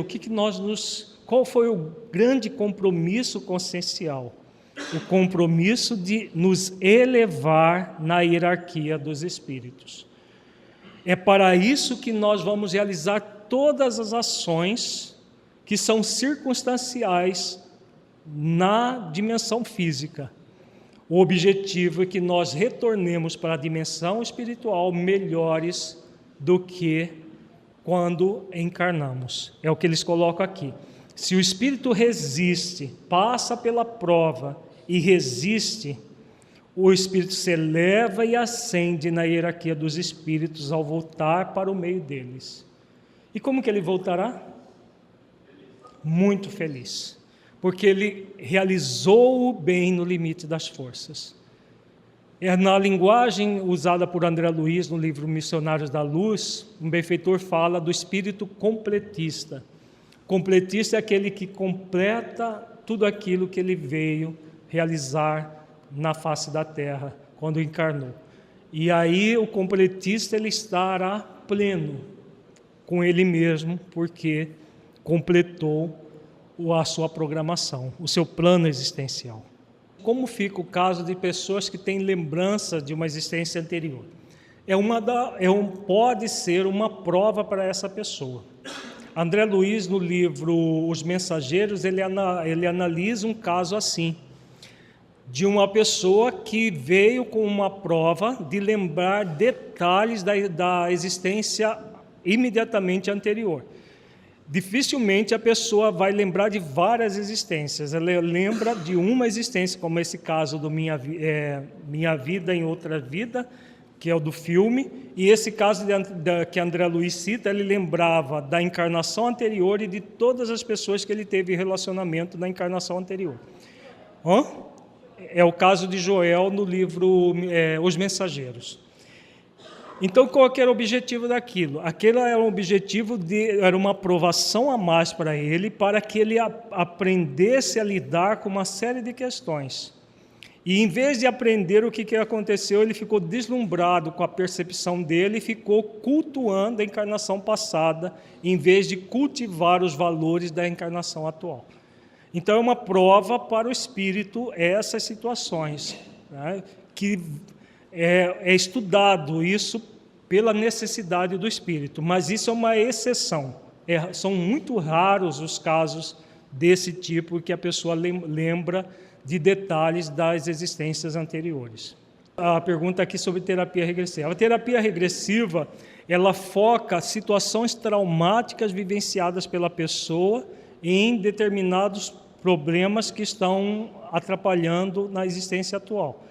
qual foi o grande compromisso consciencial? O compromisso de nos elevar na hierarquia dos espíritos. É para isso que nós vamos realizar todas as ações que são circunstanciais na dimensão física. O objetivo é que nós retornemos para a dimensão espiritual melhores do que quando encarnamos. É o que eles colocam aqui. Se o espírito resiste, passa pela prova e resiste, o espírito se eleva e ascende na hierarquia dos espíritos ao voltar para o meio deles. E como que ele voltará? Muito feliz, porque ele realizou o bem no limite das forças. É na linguagem usada por André Luiz no livro Missionários da Luz, um benfeitor fala do espírito completista. Completista é aquele que completa tudo aquilo que ele veio realizar na face da terra, quando encarnou. E aí o completista ele estará pleno com ele mesmo, porque completou a sua programação, o seu plano existencial. Como fica o caso de pessoas que têm lembrança de uma existência anterior? Pode ser uma prova para essa pessoa. André Luiz, no livro Os Mensageiros, ele analisa um caso assim, de uma pessoa que veio com uma prova de lembrar detalhes da existência imediatamente anterior. Dificilmente a pessoa vai lembrar de várias existências, ela lembra de uma existência, como esse caso do Minha Vida em Outra Vida, que é o do filme, e esse caso que André Luiz cita, ele lembrava da encarnação anterior e de todas as pessoas que ele teve relacionamento na encarnação anterior. É o caso de Joel no livro Os Mensageiros. Então, qual que era o objetivo daquilo? Aquilo era um objetivo, era uma aprovação a mais para ele, para que ele aprendesse a lidar com uma série de questões. E, em vez de aprender o que aconteceu, ele ficou deslumbrado com a percepção dele e ficou cultuando a encarnação passada, em vez de cultivar os valores da encarnação atual. Então, é uma prova para o espírito essas situações, né, que é estudado isso pela necessidade do espírito, mas isso é uma exceção. São muito raros os casos desse tipo que a pessoa lembra de detalhes das existências anteriores. A pergunta aqui sobre terapia regressiva. A terapia regressiva, ela foca situações traumáticas vivenciadas pela pessoa em determinados problemas que estão atrapalhando na existência atual.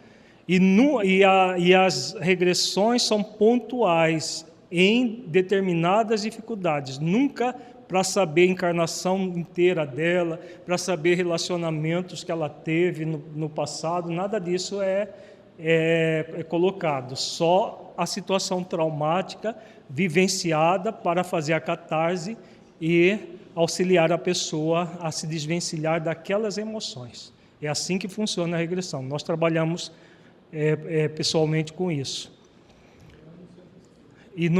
E as regressões são pontuais em determinadas dificuldades, nunca para saber a encarnação inteira dela, para saber relacionamentos que ela teve no passado, nada disso é colocado, só a situação traumática vivenciada para fazer a catarse e auxiliar a pessoa a se desvencilhar daquelas emoções. É assim que funciona a regressão. Nós trabalhamos pessoalmente com isso. E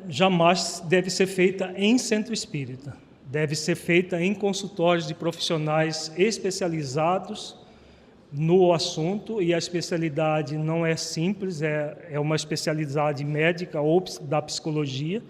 jamais deve ser feita em centro espírita. Deve ser feita em consultórios de profissionais especializados no assunto, e a especialidade não é simples, é uma especialidade médica ou da psicologia,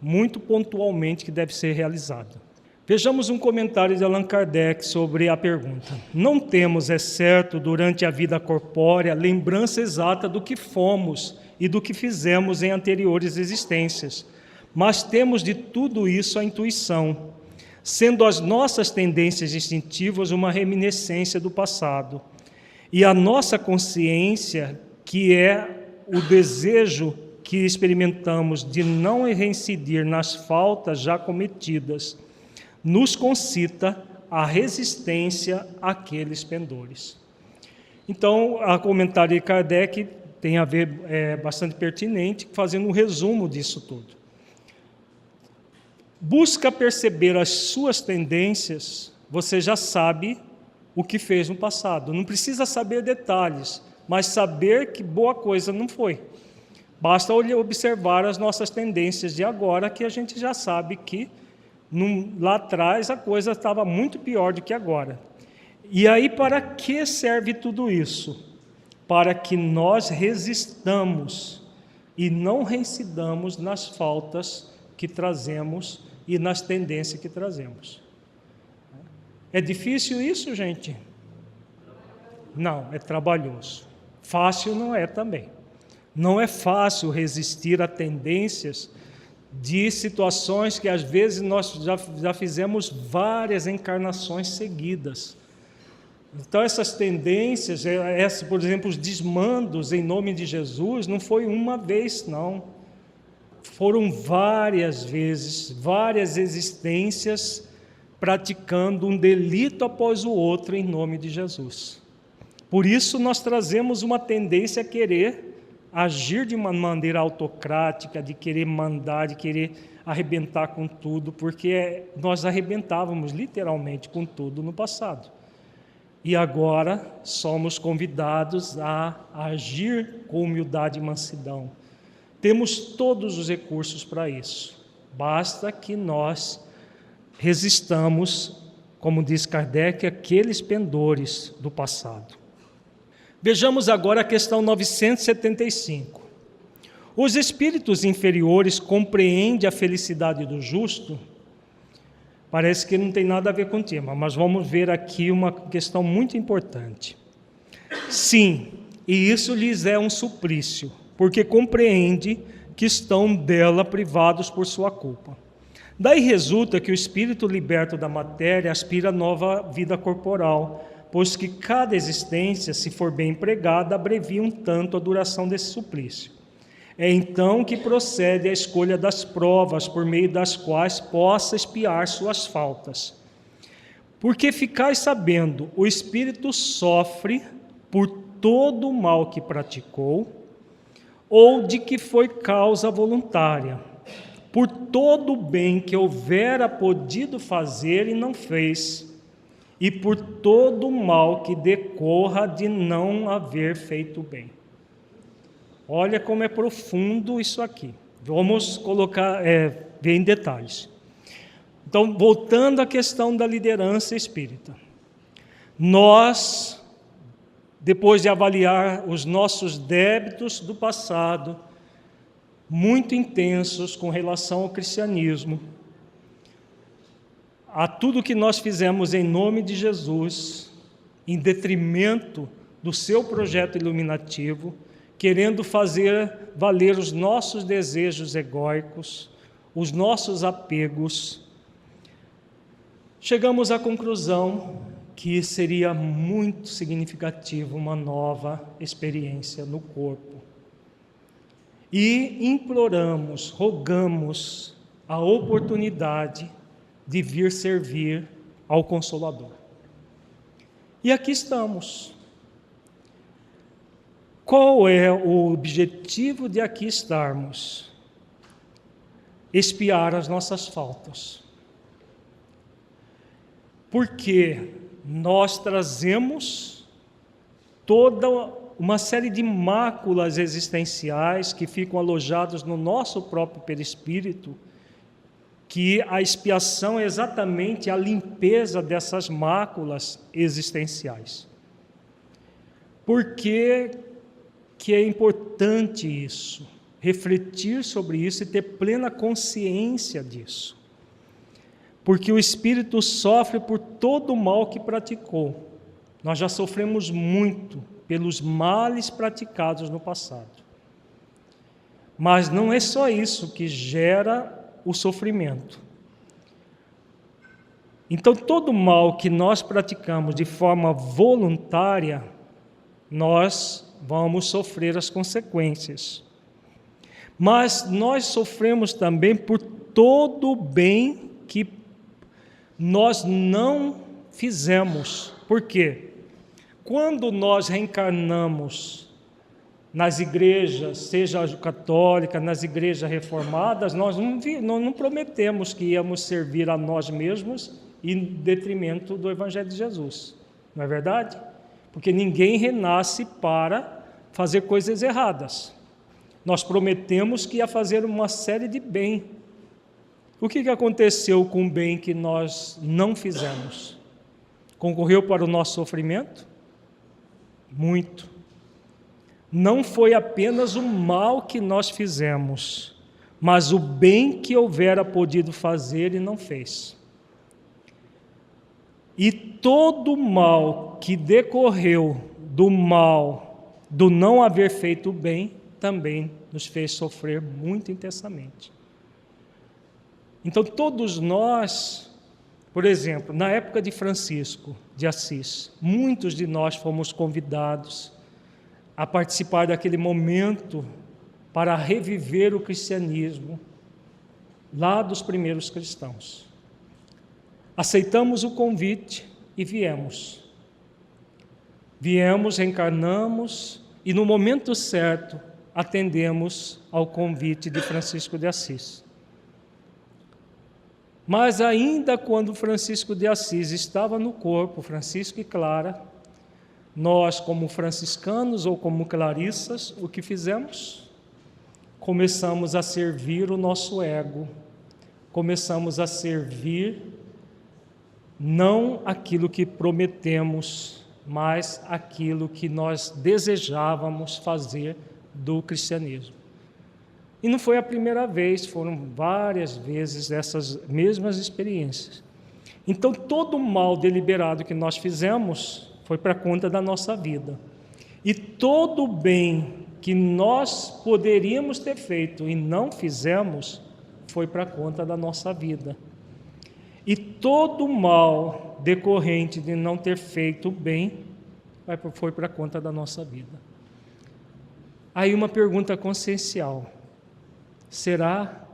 muito pontualmente que deve ser realizada. Vejamos um comentário de Allan Kardec sobre a pergunta. Não temos, é certo, durante a vida corpórea, lembrança exata do que fomos e do que fizemos em anteriores existências, mas temos de tudo isso a intuição, sendo as nossas tendências instintivas uma reminiscência do passado, e a nossa consciência, que é o desejo que experimentamos de não reincidir nas faltas já cometidas, nos concita a resistência àqueles pendores. Então, o comentário de Kardec tem a ver, bastante pertinente, fazendo um resumo disso tudo. Busca perceber as suas tendências, você já sabe o que fez no passado. Não precisa saber detalhes, mas saber que boa coisa não foi. Basta observar as nossas tendências de agora, que a gente já sabe que lá atrás a coisa estava muito pior do que agora. E aí, para que serve tudo isso? Para que nós resistamos e não reincidamos nas faltas que trazemos e nas tendências que trazemos. É difícil isso, gente? Não, é trabalhoso. Fácil não é também. Não é fácil resistir a tendências de situações que às vezes nós já fizemos várias encarnações seguidas. Então essas tendências, por exemplo, os desmandos em nome de Jesus, não foi uma vez, não. Foram várias vezes, várias existências praticando um delito após o outro em nome de Jesus. Por isso nós trazemos uma tendência a querer agir de uma maneira autocrática, de querer mandar, de querer arrebentar com tudo, porque nós arrebentávamos literalmente com tudo no passado. E agora somos convidados a agir com humildade e mansidão. Temos todos os recursos para isso. Basta que nós resistamos, como diz Kardec, aqueles pendores do passado. Vejamos agora a questão 975. Os espíritos inferiores compreendem a felicidade do justo? Parece que não tem nada a ver com o tema, mas vamos ver aqui uma questão muito importante. Sim, e isso lhes é um suplício, porque compreende que estão dela privados por sua culpa. Daí resulta que o espírito liberto da matéria aspira a nova vida corporal, pois que cada existência, se for bem empregada, abrevia um tanto a duração desse suplício. É então que procede a escolha das provas, por meio das quais possa expiar suas faltas. Porque ficais sabendo, o espírito sofre por todo o mal que praticou, ou de que foi causa voluntária, por todo o bem que houvera podido fazer e não fez, e por todo o mal que decorra de não haver feito bem. Olha como é profundo isso aqui. Vamos colocar, ver em detalhes. Então, voltando à questão da liderança espírita. Nós, depois de avaliar os nossos débitos do passado, muito intensos com relação ao cristianismo, a tudo que nós fizemos em nome de Jesus, em detrimento do seu projeto iluminativo, querendo fazer valer os nossos desejos egóicos, os nossos apegos, chegamos à conclusão que seria muito significativo uma nova experiência no corpo. E imploramos, rogamos a oportunidade de vir servir ao Consolador. E aqui estamos. Qual é o objetivo de aqui estarmos? Expiar as nossas faltas. Porque nós trazemos toda uma série de máculas existenciais que ficam alojadas no nosso próprio perispírito, que a expiação é exatamente a limpeza dessas máculas existenciais. Por que é importante isso? Refletir sobre isso e ter plena consciência disso. porque o espírito sofre por todo o mal que praticou. Nós já sofremos muito pelos males praticados no passado. Mas não é só isso que gera o sofrimento. Então, todo mal que nós praticamos de forma voluntária, nós vamos sofrer as consequências. Mas nós sofremos também por todo o bem que nós não fizemos. Por quê? Quando nós reencarnamos nas igrejas, seja católica, nas igrejas reformadas, nós não prometemos que íamos servir a nós mesmos em detrimento do Evangelho de Jesus. Não é verdade? Porque ninguém renasce para fazer coisas erradas. Nós prometemos que ia fazer uma série de bem. O que aconteceu com o bem que nós não fizemos? Concorreu para o nosso sofrimento? Muito. Não foi apenas o mal que nós fizemos, mas o bem que houvera podido fazer e não fez. E todo o mal que decorreu do mal, do não haver feito o bem, também nos fez sofrer muito intensamente. Então, todos nós, por exemplo, na época de Francisco de Assis, muitos de nós fomos convidados a participar daquele momento para reviver o cristianismo lá dos primeiros cristãos. Aceitamos o convite e viemos. Viemos, reencarnamos e no momento certo atendemos ao convite de Francisco de Assis. Mas ainda quando Francisco de Assis estava no corpo, Francisco e Clara, nós, como franciscanos ou como clarissas, o que fizemos? Começamos a servir o nosso ego, começamos a servir não aquilo que prometemos, mas aquilo que nós desejávamos fazer do cristianismo. E não foi a primeira vez, foram várias vezes essas mesmas experiências. Então, todo o mal deliberado que nós fizemos foi para conta da nossa vida. E todo o bem que nós poderíamos ter feito e não fizemos, foi para conta da nossa vida. E todo o mal decorrente de não ter feito o bem, foi para conta da nossa vida. Aí uma pergunta consciencial: será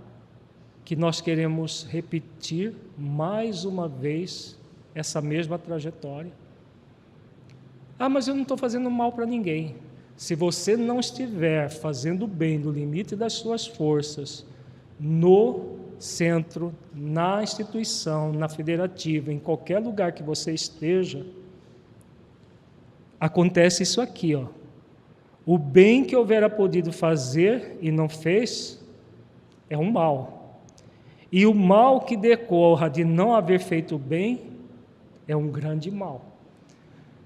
que nós queremos repetir mais uma vez essa mesma trajetória? Ah, mas eu não estou fazendo mal para ninguém. Se você não estiver fazendo bem no limite das suas forças, no centro, na instituição, na federativa, em qualquer lugar que você esteja, acontece isso aqui, ó. O bem que houvera podido fazer e não fez é um mal. E o mal que decorra de não haver feito o bem é um grande mal.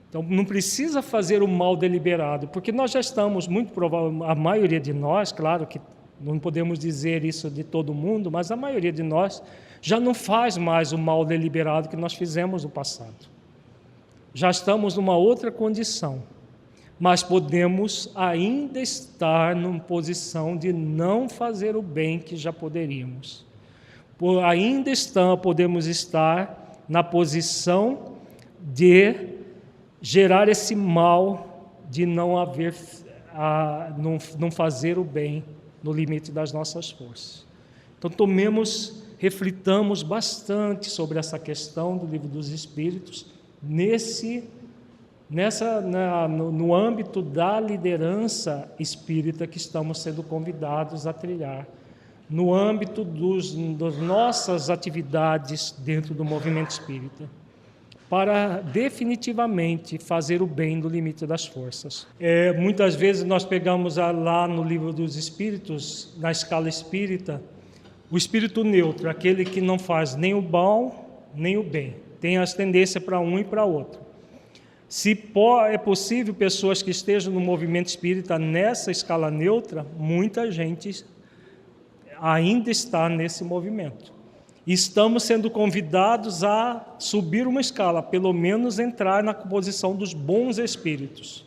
Então, não precisa fazer o mal deliberado, porque nós já estamos, muito provável, a maioria de nós, claro que não podemos dizer isso de todo mundo, mas a maioria de nós já não faz mais o mal deliberado que nós fizemos no passado. Já estamos numa outra condição, mas podemos ainda estar numa posição de não fazer o bem que já poderíamos. Ainda podemos estar na posição de gerar esse mal de não fazer o bem no limite das nossas forças. Então, reflitamos bastante sobre essa questão do Livro dos Espíritos, no âmbito da liderança espírita que estamos sendo convidados a trilhar, no âmbito das nossas atividades dentro do movimento espírita, para definitivamente fazer o bem no limite das forças. Muitas vezes nós pegamos lá no Livro dos Espíritos, na escala espírita, o espírito neutro, aquele que não faz nem o mal nem o bem, tem as tendências para um e para outro. Se é possível, pessoas que estejam no movimento espírita nessa escala neutra, muita gente ainda está nesse movimento. Estamos sendo convidados a subir uma escala, pelo menos entrar na composição dos bons espíritos,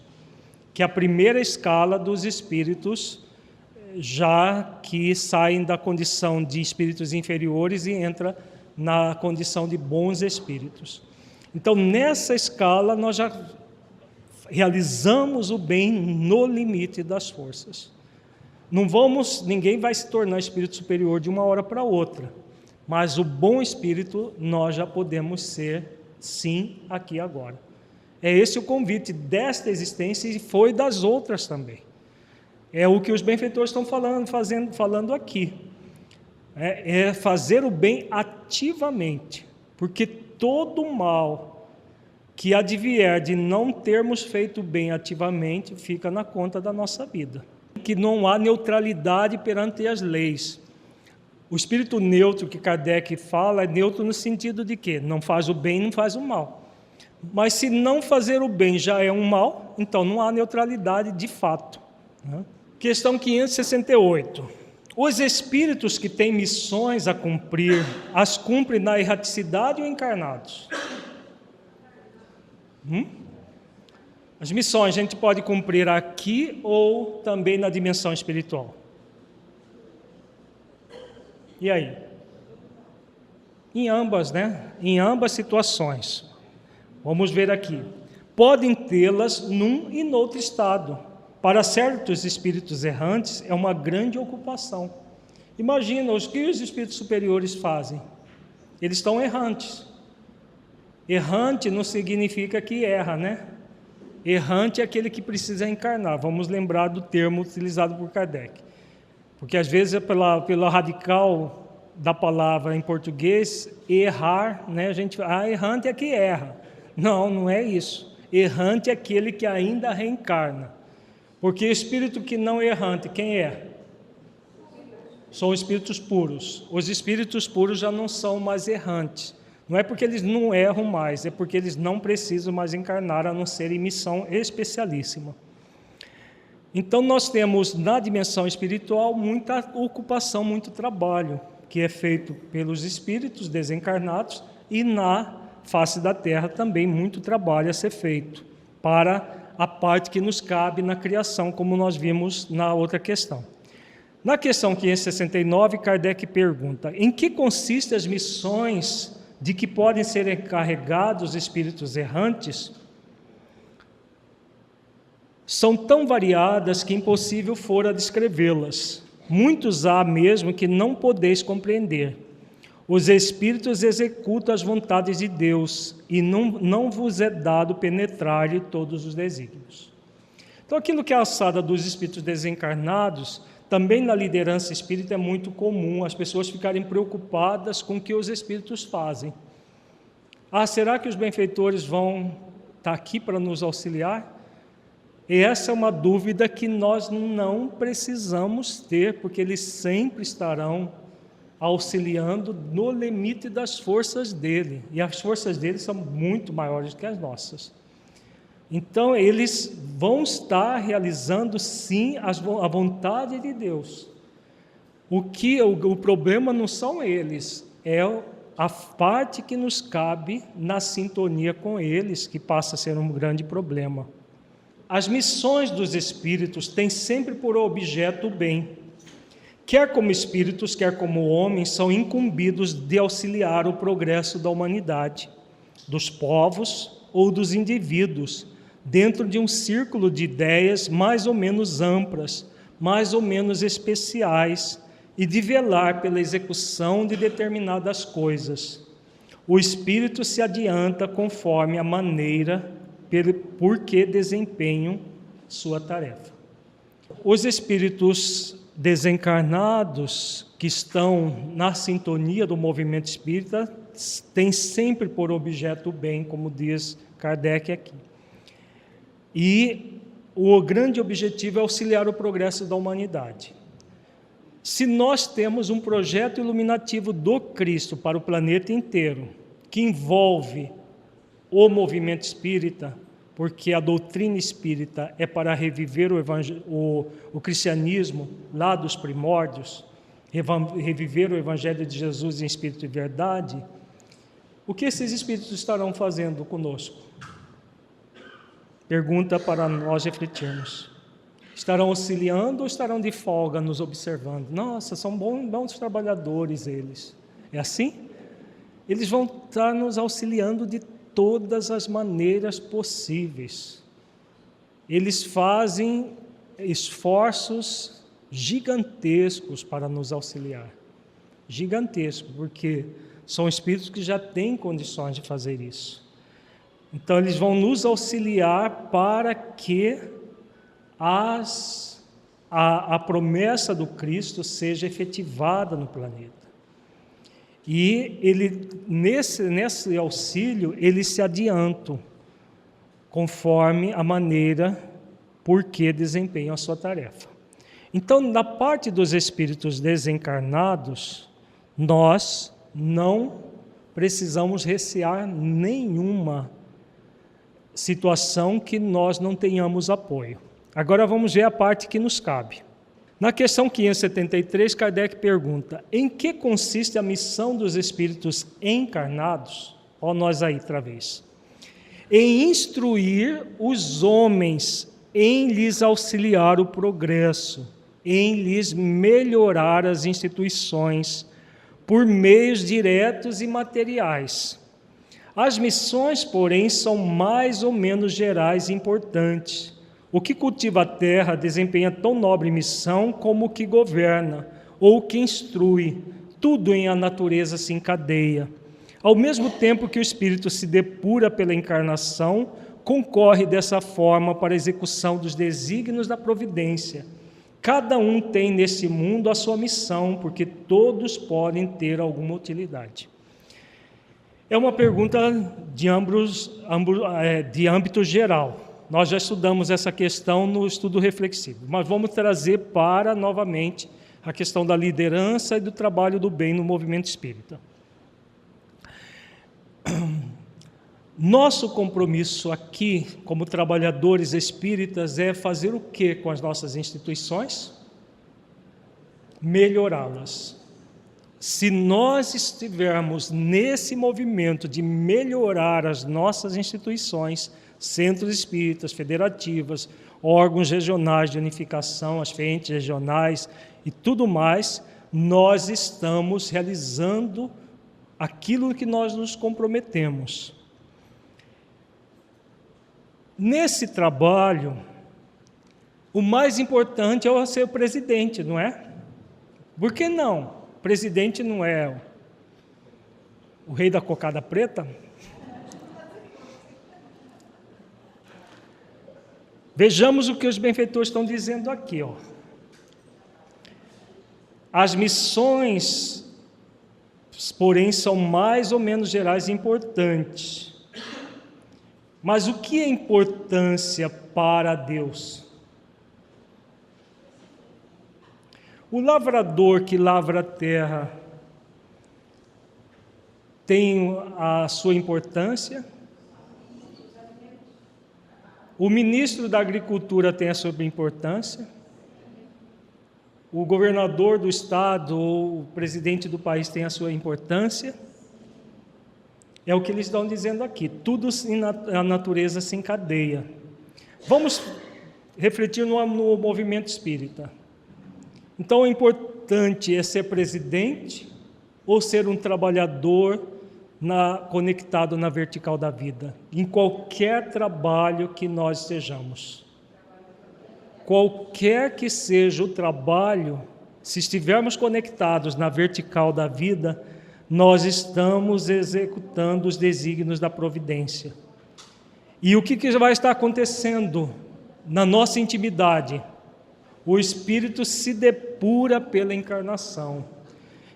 que é a primeira escala dos espíritos, já que saem da condição de espíritos inferiores e entra na condição de bons espíritos. Então, nessa escala, nós já realizamos o bem no limite das forças. Ninguém vai se tornar espírito superior de uma hora para outra, mas o bom espírito nós já podemos ser, sim, aqui e agora. É esse o convite desta existência e foi das outras também. É o que os benfeitores estão falando aqui. É fazer o bem ativamente, porque todo mal que advier de não termos feito o bem ativamente fica na conta da nossa vida. Que não há neutralidade perante as leis. O espírito neutro que Kardec fala é neutro no sentido de que não faz o bem, não faz o mal. Mas se não fazer o bem já é um mal, então não há neutralidade de fato. Questão 568. Os espíritos que têm missões a cumprir, as cumprem na erraticidade ou encarnados? As missões a gente pode cumprir aqui ou também na dimensão espiritual? E aí? Em ambas, né? Em ambas situações. Vamos ver aqui. Podem tê-las num e noutro estado. Para certos espíritos errantes, é uma grande ocupação. Imagina, o que os espíritos superiores fazem? Eles estão errantes. Errante não significa que erra, né? Errante é aquele que precisa encarnar. Vamos lembrar do termo utilizado por Kardec. Porque às vezes, pela radical da palavra em português, errar, né? A gente errante é que erra. Não, não é isso. Errante é aquele que ainda reencarna. Porque espírito que não é errante, quem é? São espíritos puros. Os espíritos puros já não são mais errantes. Não é porque eles não erram mais, é porque eles não precisam mais encarnar, a não ser em missão especialíssima. Então nós temos na dimensão espiritual muita ocupação, muito trabalho, que é feito pelos espíritos desencarnados, e na face da Terra também muito trabalho a ser feito, para a parte que nos cabe na criação, como nós vimos na outra questão. Na questão 569, Kardec pergunta: em que consistem as missões de que podem ser encarregados espíritos errantes? São tão variadas que impossível fora descrevê-las. Muitos há mesmo que não podeis compreender. Os espíritos executam as vontades de Deus e não vos é dado penetrar-lhe todos os desígnios. Então, aquilo que é a alçada dos espíritos desencarnados, também na liderança espírita é muito comum as pessoas ficarem preocupadas com o que os espíritos fazem. Será que os benfeitores vão estar aqui para nos auxiliar? E essa é uma dúvida que nós não precisamos ter, porque eles sempre estarão auxiliando no limite das forças dele, e as forças dele são muito maiores que as nossas. Então eles vão estar realizando sim a vontade de Deus. O problema não são eles, é a parte que nos cabe na sintonia com eles, que passa a ser um grande problema. As missões dos espíritos têm sempre por objeto o bem. Quer como espíritos, quer como homens, são incumbidos de auxiliar o progresso da humanidade, dos povos ou dos indivíduos, dentro de um círculo de ideias mais ou menos amplas, mais ou menos especiais, e de velar pela execução de determinadas coisas. O espírito se adianta conforme a maneira por que desempenham sua tarefa. Os espíritos desencarnados que estão na sintonia do movimento espírita têm sempre por objeto o bem, como diz Kardec aqui. E o grande objetivo é auxiliar o progresso da humanidade. Se nós temos um projeto iluminativo do Cristo para o planeta inteiro, que envolve o movimento espírita, porque a doutrina espírita é para reviver o cristianismo lá dos primórdios, reviver o Evangelho de Jesus em espírito e verdade, o que esses espíritos estarão fazendo conosco? Pergunta para nós refletirmos. Estarão auxiliando ou estarão de folga nos observando? Nossa, são bons trabalhadores eles. É assim? Eles vão estar nos auxiliando de todas as maneiras possíveis. Eles fazem esforços gigantescos para nos auxiliar. Gigantesco, porque são espíritos que já têm condições de fazer isso. Então, eles vão nos auxiliar para que a promessa do Cristo seja efetivada no planeta. E nesse auxílio, eles se adiantam, conforme a maneira por que desempenham a sua tarefa. Então, da parte dos espíritos desencarnados, nós não precisamos recear nenhuma situação que nós não tenhamos apoio. Agora vamos ver a parte que nos cabe. Na questão 573, Kardec pergunta: em que consiste a missão dos espíritos encarnados? Ó, nós aí outra vez. Em instruir os homens, em lhes auxiliar o progresso, em lhes melhorar as instituições, por meios diretos e materiais. As missões, porém, são mais ou menos gerais e importantes. O que cultiva a terra desempenha tão nobre missão como o que governa, ou o que instrui. Tudo em a natureza se encadeia. Ao mesmo tempo que o espírito se depura pela encarnação, concorre dessa forma para a execução dos desígnios da providência. Cada um tem nesse mundo a sua missão, porque todos podem ter alguma utilidade. É uma pergunta de âmbito geral. Nós já estudamos essa questão no estudo reflexivo, mas vamos trazer para, novamente, a questão da liderança e do trabalho do bem no movimento espírita. Nosso compromisso aqui, como trabalhadores espíritas, é fazer o que com as nossas instituições? Melhorá-las. Se nós estivermos nesse movimento de melhorar as nossas instituições, centros espíritas, federativas, órgãos regionais de unificação, as frentes regionais e tudo mais, nós estamos realizando aquilo que nós nos comprometemos. Nesse trabalho, o mais importante é ser o presidente, não é? Por que não? O presidente não é o rei da cocada preta? Vejamos o que os benfeitores estão dizendo aqui, ó. As missões, porém, são mais ou menos gerais e importantes. Mas o que é importância para Deus? O lavrador que lavra a terra tem a sua importância? O ministro da Agricultura tem a sua importância? O governador do estado ou o presidente do país tem a sua importância? É o que eles estão dizendo aqui. Tudo na natureza se encadeia. Vamos refletir no movimento espírita. Então, o importante é ser presidente ou ser um trabalhador conectado na vertical da vida, em qualquer trabalho que nós estejamos. Qualquer que seja o trabalho, se estivermos conectados na vertical da vida, nós estamos executando os desígnios da providência. E o que vai estar acontecendo na nossa intimidade? O espírito se depura pela encarnação.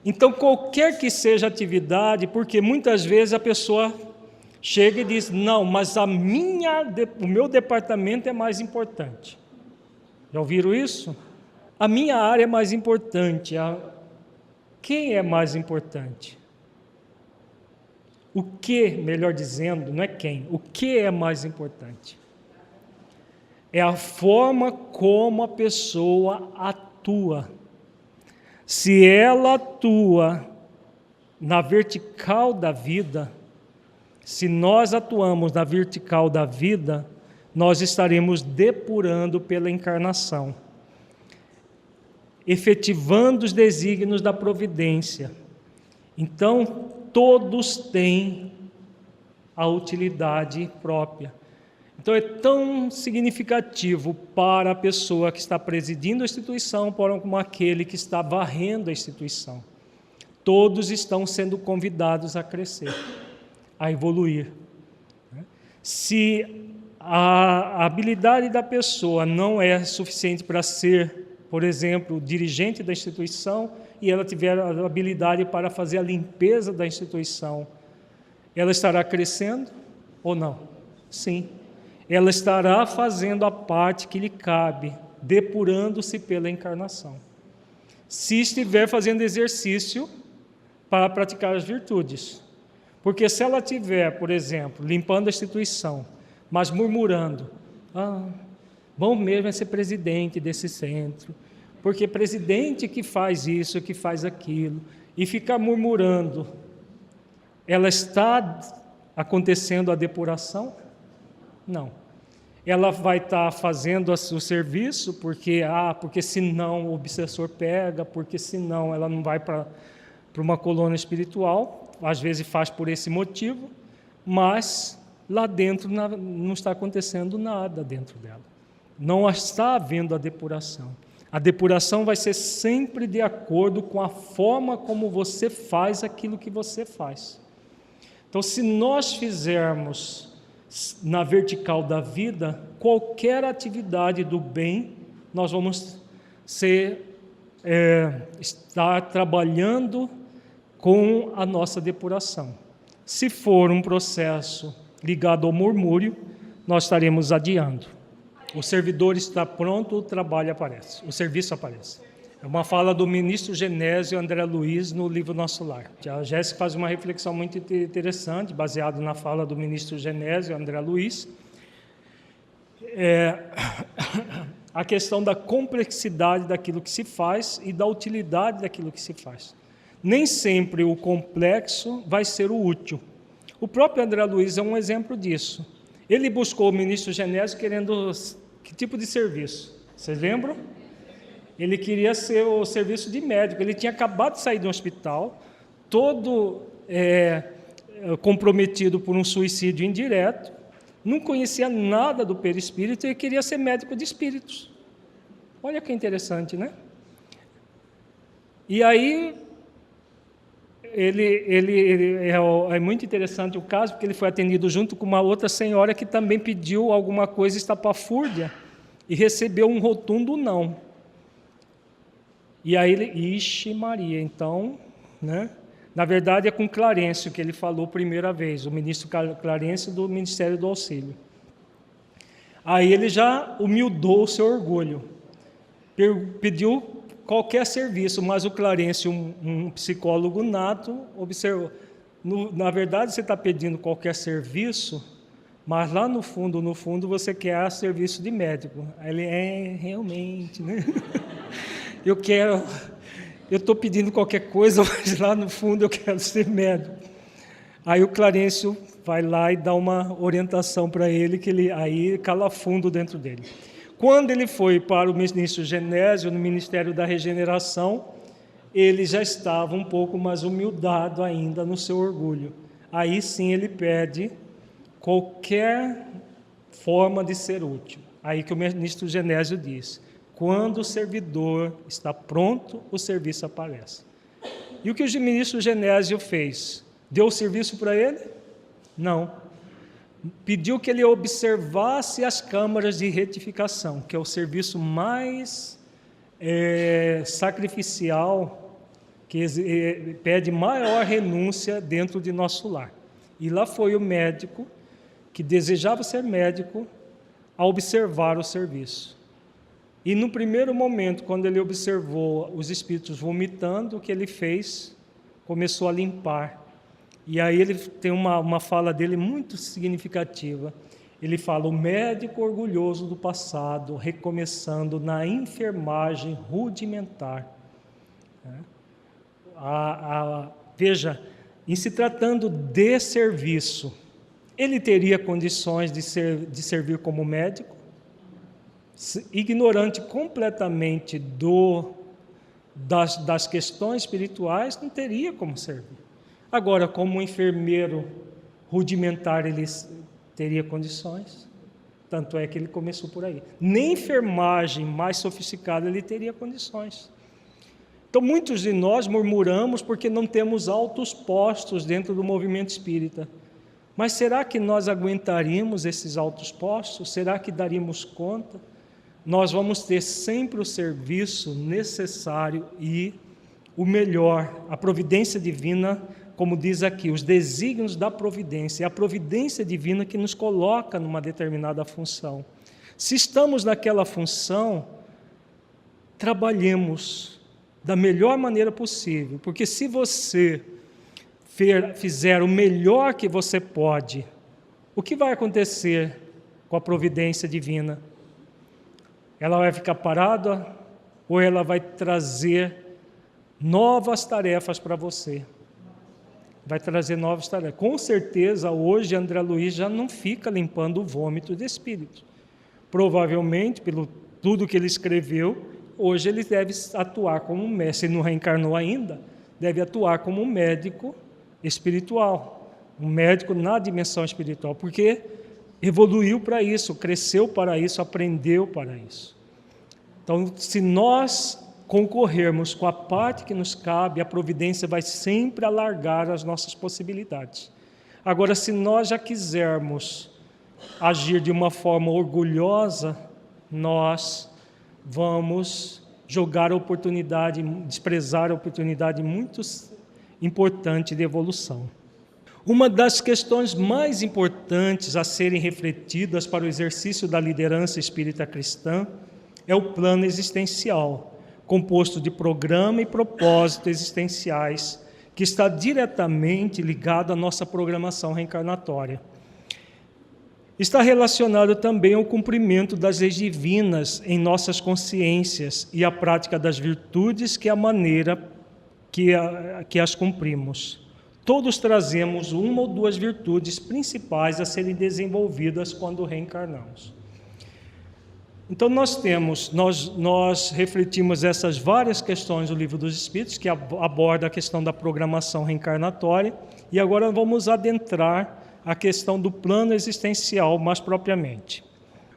Então, qualquer que seja a atividade, porque muitas vezes a pessoa chega e diz: não, mas o meu departamento é mais importante. Já ouviram isso? A minha área é mais importante. Quem é mais importante? O que, melhor dizendo, não é quem, o que é mais importante? É a forma como a pessoa atua. Se ela atua na vertical da vida, se nós atuamos na vertical da vida, nós estaremos depurando pela encarnação, efetivando os desígnios da providência. Então, todos têm a utilidade própria. Então, é tão significativo para a pessoa que está presidindo a instituição, como aquele que está varrendo a instituição. Todos estão sendo convidados a crescer, a evoluir. Se a habilidade da pessoa não é suficiente para ser, por exemplo, dirigente da instituição, e ela tiver a habilidade para fazer a limpeza da instituição, ela estará crescendo ou não? Sim. Ela estará fazendo a parte que lhe cabe, depurando-se pela encarnação. Se estiver fazendo exercício para praticar as virtudes. Porque se ela estiver, por exemplo, limpando a instituição, mas murmurando, bom mesmo é ser presidente desse centro, porque presidente que faz isso, que faz aquilo, e ficar murmurando, ela está acontecendo a depuração? Não. Ela vai estar fazendo o serviço porque senão o obsessor pega, porque senão ela não vai para uma colônia espiritual, às vezes faz por esse motivo, mas lá dentro não está acontecendo nada dentro dela. Não está havendo a depuração. A depuração vai ser sempre de acordo com a forma como você faz aquilo que você faz. Então, se nós fizermos na vertical da vida, qualquer atividade do bem, nós vamos estar trabalhando com a nossa depuração. Se for um processo ligado ao murmúrio, nós estaremos adiando. O servidor está pronto, o trabalho aparece, o serviço aparece. É uma fala do ministro Genésio André Luiz no livro Nosso Lar. A Jéssica faz uma reflexão muito interessante, baseada na fala do ministro Genésio André Luiz. A questão da complexidade daquilo que se faz e da utilidade daquilo que se faz. Nem sempre o complexo vai ser o útil. O próprio André Luiz é um exemplo disso. Ele buscou o ministro Genésio querendo que tipo de serviço? Vocês lembram? Ele queria ser o serviço de médico. Ele tinha acabado de sair do hospital, todo comprometido por um suicídio indireto, não conhecia nada do perispírito e queria ser médico de espíritos. Olha que interessante, né? E aí, é muito interessante o caso, porque ele foi atendido junto com uma outra senhora que também pediu alguma coisa estapafúrdia e recebeu um rotundo não. E aí ixi Maria, então, né? Na verdade é com Clarencio que ele falou primeira vez, o ministro Clarencio do Ministério do Auxílio. Aí ele já humildou o seu orgulho, pediu qualquer serviço, mas o Clarencio, um psicólogo nato, observou, na verdade você está pedindo qualquer serviço, mas lá no fundo você quer serviço de médico. Aí ele, realmente, né? Eu estou pedindo qualquer coisa, mas lá no fundo eu quero ser médico. Aí o Clarencio vai lá e dá uma orientação para ele, que ele aí cala fundo dentro dele. Quando ele foi para o ministro Genésio, no Ministério da Regeneração, ele já estava um pouco mais humildado ainda no seu orgulho. Aí sim ele pede qualquer forma de ser útil. Aí que o ministro Genésio diz: quando o servidor está pronto, o serviço aparece. E o que o ministro Genésio fez? Deu o serviço para ele? Não. Pediu que ele observasse as câmaras de retificação, que é o serviço mais sacrificial, que pede maior renúncia dentro de nosso lar. E lá foi o médico, que desejava ser médico, a observar o serviço. E no primeiro momento, quando ele observou os espíritos vomitando, o que ele fez? Começou a limpar. E aí ele tem uma fala dele muito significativa. Ele fala: o médico orgulhoso do passado, recomeçando na enfermagem rudimentar. Veja, em se tratando de serviço, ele teria condições de servir como médico, ignorante completamente das questões espirituais, não teria como servir. Agora, como um enfermeiro rudimentar, ele teria condições, tanto é que ele começou por aí. Nem enfermagem mais sofisticada ele teria condições. Então, muitos de nós murmuramos porque não temos altos postos dentro do movimento espírita. Mas será que nós aguentaríamos esses altos postos? Será que daríamos conta? Nós vamos ter sempre o serviço necessário e o melhor, a providência divina, como diz aqui, os desígnios da providência, é a providência divina que nos coloca numa determinada função. Se estamos naquela função, trabalhemos da melhor maneira possível, porque se você fizer o melhor que você pode, o que vai acontecer com a providência divina? Ela vai ficar parada ou ela vai trazer novas tarefas para você? Vai trazer novas tarefas. Com certeza, hoje, André Luiz já não fica limpando o vômito de espírito. Provavelmente, pelo tudo que ele escreveu, hoje ele deve atuar como um médico, se não reencarnou ainda, deve atuar como um médico espiritual, um médico na dimensão espiritual, porque evoluiu para isso, cresceu para isso, aprendeu para isso. Então, se nós concorrermos com a parte que nos cabe, a providência vai sempre alargar as nossas possibilidades. Agora, se nós já quisermos agir de uma forma orgulhosa, nós vamos jogar a oportunidade, desprezar a oportunidade muito importante de evolução. Uma das questões mais importantes a serem refletidas para o exercício da liderança espírita cristã é o plano existencial, composto de programa e propósito existenciais, que está diretamente ligado à nossa programação reencarnatória. Está relacionado também ao cumprimento das leis divinas em nossas consciências e à prática das virtudes, que é a maneira que as cumprimos. Todos trazemos uma ou duas virtudes principais a serem desenvolvidas quando reencarnamos. Então nós refletimos essas várias questões do Livro dos Espíritos, que aborda a questão da programação reencarnatória, e agora vamos adentrar a questão do plano existencial mais propriamente.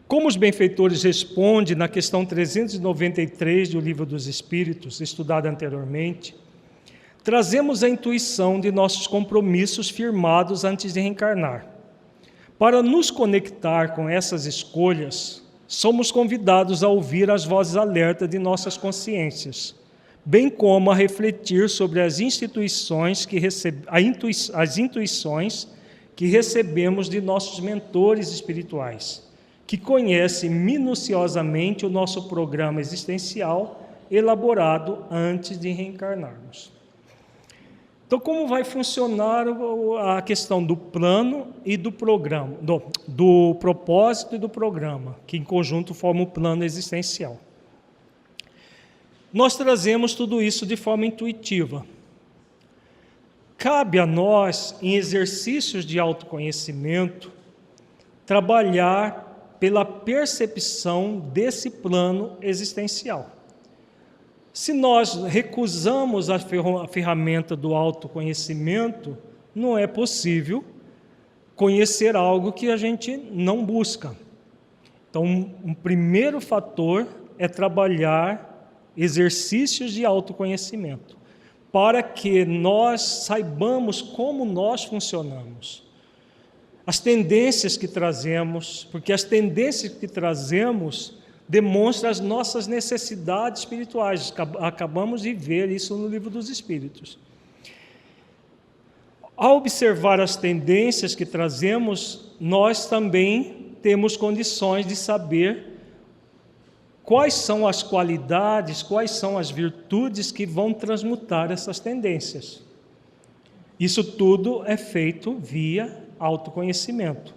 Como os benfeitores respondem na questão 393 do Livro dos Espíritos, estudada anteriormente, trazemos a intuição de nossos compromissos firmados antes de reencarnar. Para nos conectar com essas escolhas, somos convidados a ouvir as vozes alerta de nossas consciências, bem como a refletir sobre as intuições que recebemos de nossos mentores espirituais, que conhecem minuciosamente o nosso programa existencial elaborado antes de reencarnarmos. Então, como vai funcionar a questão do plano e do programa, do propósito e do programa, que em conjunto formam o plano existencial? Nós trazemos tudo isso de forma intuitiva. Cabe a nós, em exercícios de autoconhecimento, trabalhar pela percepção desse plano existencial. Se nós recusamos a ferramenta do autoconhecimento, não é possível conhecer algo que a gente não busca. Então, um primeiro fator é trabalhar exercícios de autoconhecimento, para que nós saibamos como nós funcionamos. As tendências que trazemos, porque as tendências que trazemos demonstram as nossas necessidades espirituais. Acabamos de ver isso no Livro dos Espíritos. Ao observar as tendências que trazemos, nós também temos condições de saber quais são as qualidades, quais são as virtudes que vão transmutar essas tendências. Isso tudo é feito via autoconhecimento.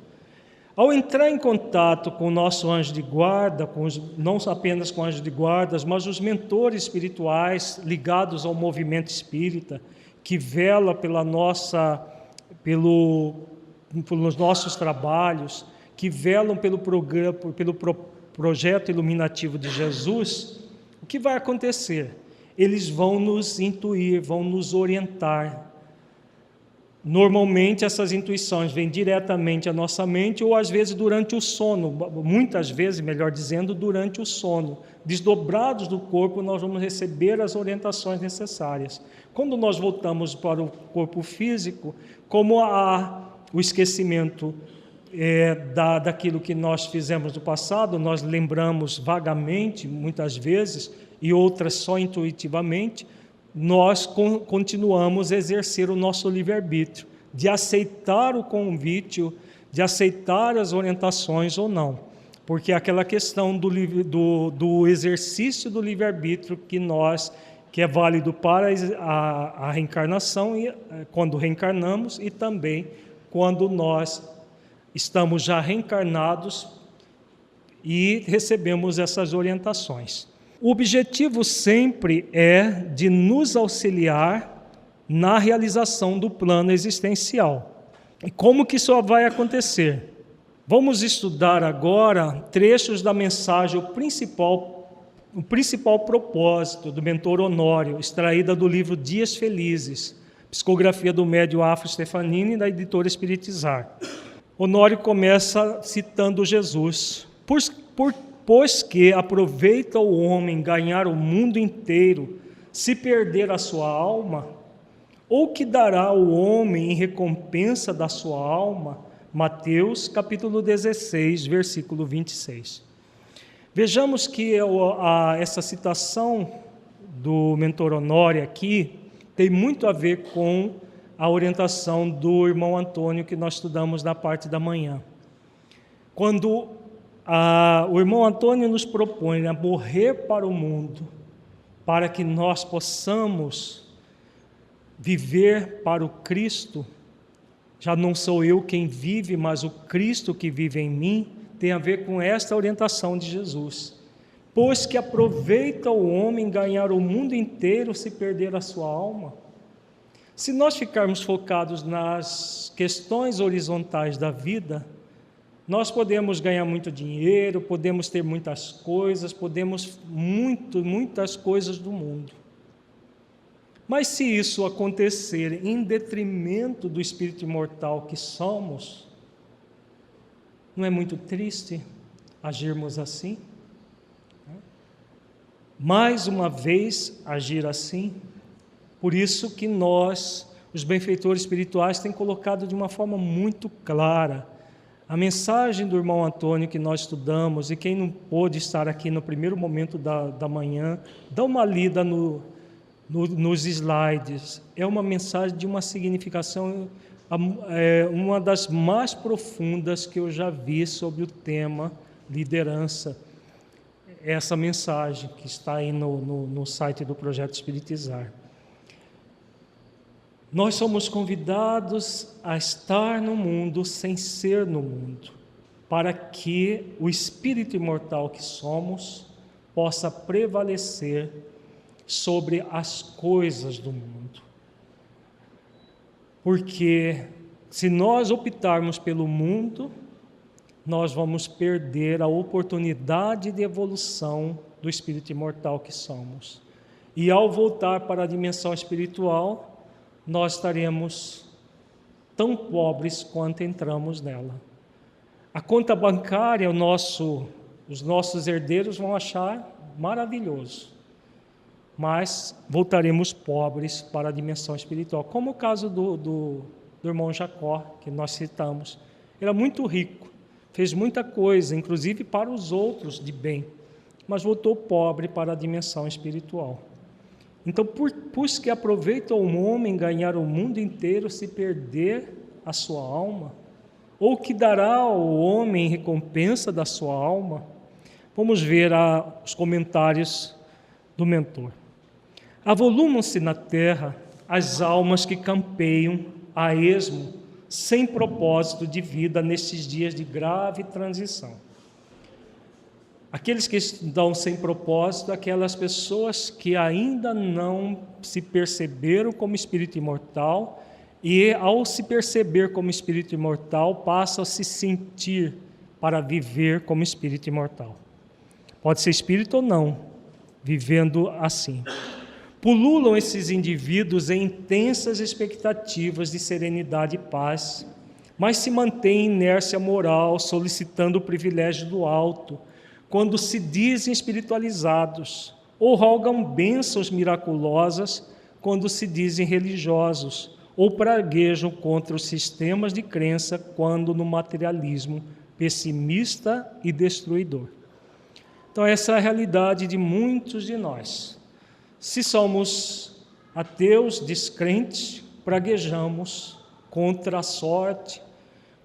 Ao entrar em contato com o nosso anjo de guarda, não apenas com anjos de guardas, mas os mentores espirituais ligados ao movimento espírita, que vela pelos nossos trabalhos, que velam pelo projeto iluminativo de Jesus, o que vai acontecer? Eles vão nos intuir, vão nos orientar. Normalmente essas intuições vêm diretamente à nossa mente ou às vezes durante o sono, muitas vezes, melhor dizendo, durante o sono. Desdobrados do corpo, nós vamos receber as orientações necessárias. Quando nós voltamos para o corpo físico, como o esquecimento daquilo que nós fizemos no passado, nós lembramos vagamente, muitas vezes, e outras só intuitivamente, nós continuamos a exercer o nosso livre-arbítrio, de aceitar o convite, de aceitar as orientações ou não. Porque aquela questão do exercício do livre-arbítrio que é válido para a reencarnação, quando reencarnamos, e também quando nós estamos já reencarnados e recebemos essas orientações. O objetivo sempre é de nos auxiliar na realização do plano existencial. E como que isso vai acontecer? Vamos estudar agora trechos da mensagem, o principal propósito do mentor Honório, extraída do livro Dias Felizes, psicografia do médium Afro Stefanini, da editora Espiritizar. Honório começa citando Jesus. Pois que aproveita o homem ganhar o mundo inteiro, se perder a sua alma, ou que dará o homem em recompensa da sua alma? Mateus capítulo 16, versículo 26. Vejamos que essa citação do mentor Honório aqui tem muito a ver com a orientação do irmão Antônio que nós estudamos na parte da manhã. Quando o irmão Antônio nos propõe a morrer para o mundo, para que nós possamos viver para o Cristo, já não sou eu quem vive, mas o Cristo que vive em mim, tem a ver com esta orientação de Jesus. Pois que aproveita o homem ganhar o mundo inteiro se perder a sua alma. Se nós ficarmos focados nas questões horizontais da vida, nós podemos ganhar muito dinheiro, podemos ter muitas coisas, muitas coisas do mundo. Mas se isso acontecer em detrimento do espírito imortal que somos, não é muito triste agirmos assim? Mais uma vez, agir assim? Por isso que nós, os benfeitores espirituais, temos colocado de uma forma muito clara a mensagem do irmão Antônio que nós estudamos, e quem não pôde estar aqui no primeiro momento da manhã, dá uma lida nos slides. É uma mensagem de uma significação, uma das mais profundas que eu já vi sobre o tema liderança. Essa mensagem que está aí no site do Projeto Espiritizar. Nós somos convidados a estar no mundo sem ser no mundo, para que o espírito imortal que somos possa prevalecer sobre as coisas do mundo. Porque se nós optarmos pelo mundo, nós vamos perder a oportunidade de evolução do espírito imortal que somos. E ao voltar para a dimensão espiritual, nós estaremos tão pobres quanto entramos nela. A conta bancária, os nossos herdeiros vão achar maravilhoso, mas voltaremos pobres para a dimensão espiritual, como o caso do irmão Jacó, que nós citamos. Era muito rico, fez muita coisa, inclusive para os outros de bem, mas voltou pobre para a dimensão espiritual. Então, pois que aproveita o homem ganhar o mundo inteiro se perder a sua alma, ou que dará ao homem em recompensa da sua alma? Vamos ver os comentários do mentor. Avolumam-se na terra as almas que campeiam a esmo sem propósito de vida nesses dias de grave transição. Aqueles que estão sem propósito, aquelas pessoas que ainda não se perceberam como espírito imortal e, ao se perceber como espírito imortal, passam a se sentir para viver como espírito imortal. Pode ser espírito ou não, vivendo assim. Pululam esses indivíduos em intensas expectativas de serenidade e paz, mas se mantêm em inércia moral, solicitando o privilégio do alto, quando se dizem espiritualizados, ou rogam bênçãos miraculosas, quando se dizem religiosos, ou praguejam contra os sistemas de crença, quando no materialismo pessimista e destruidor. Então, essa é a realidade de muitos de nós. Se somos ateus, descrentes, praguejamos contra a sorte,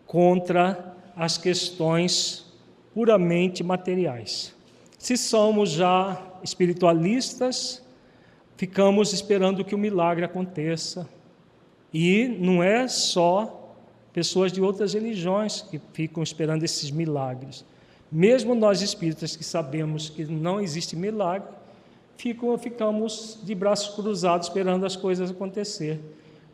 contra as questões puramente materiais. Se somos já espiritualistas, ficamos esperando que o milagre aconteça. E não é só pessoas de outras religiões que ficam esperando esses milagres. Mesmo nós espíritas que sabemos que não existe milagre, ficamos de braços cruzados esperando as coisas acontecer.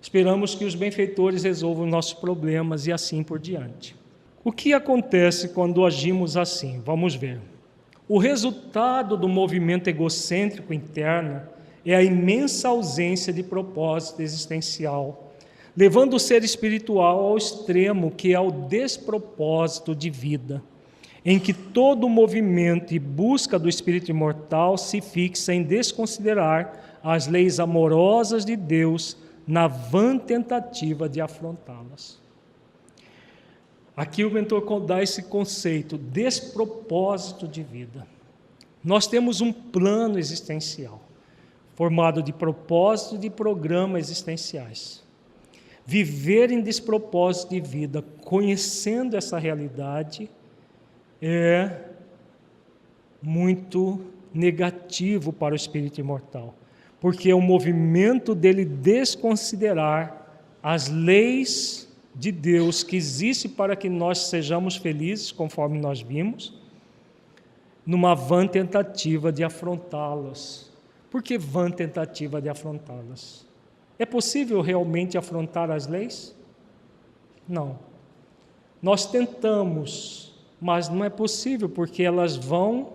Esperamos que os benfeitores resolvam nossos problemas e assim por diante. O que acontece quando agimos assim? Vamos ver. O resultado do movimento egocêntrico interno é a imensa ausência de propósito existencial, levando o ser espiritual ao extremo que é o despropósito de vida, em que todo o movimento e busca do espírito imortal se fixa em desconsiderar as leis amorosas de Deus na vã tentativa de afrontá-las. Aqui o mentor dá esse conceito, despropósito de vida. Nós temos um plano existencial, formado de propósito e de programas existenciais. Viver em despropósito de vida, conhecendo essa realidade, é muito negativo para o espírito imortal, porque é o movimento dele desconsiderar as leis de Deus que existe para que nós sejamos felizes, conforme nós vimos, numa vã tentativa de afrontá-las. Por que vã tentativa de afrontá-las? É possível realmente afrontar as leis? Não. Nós tentamos, mas não é possível, porque elas vão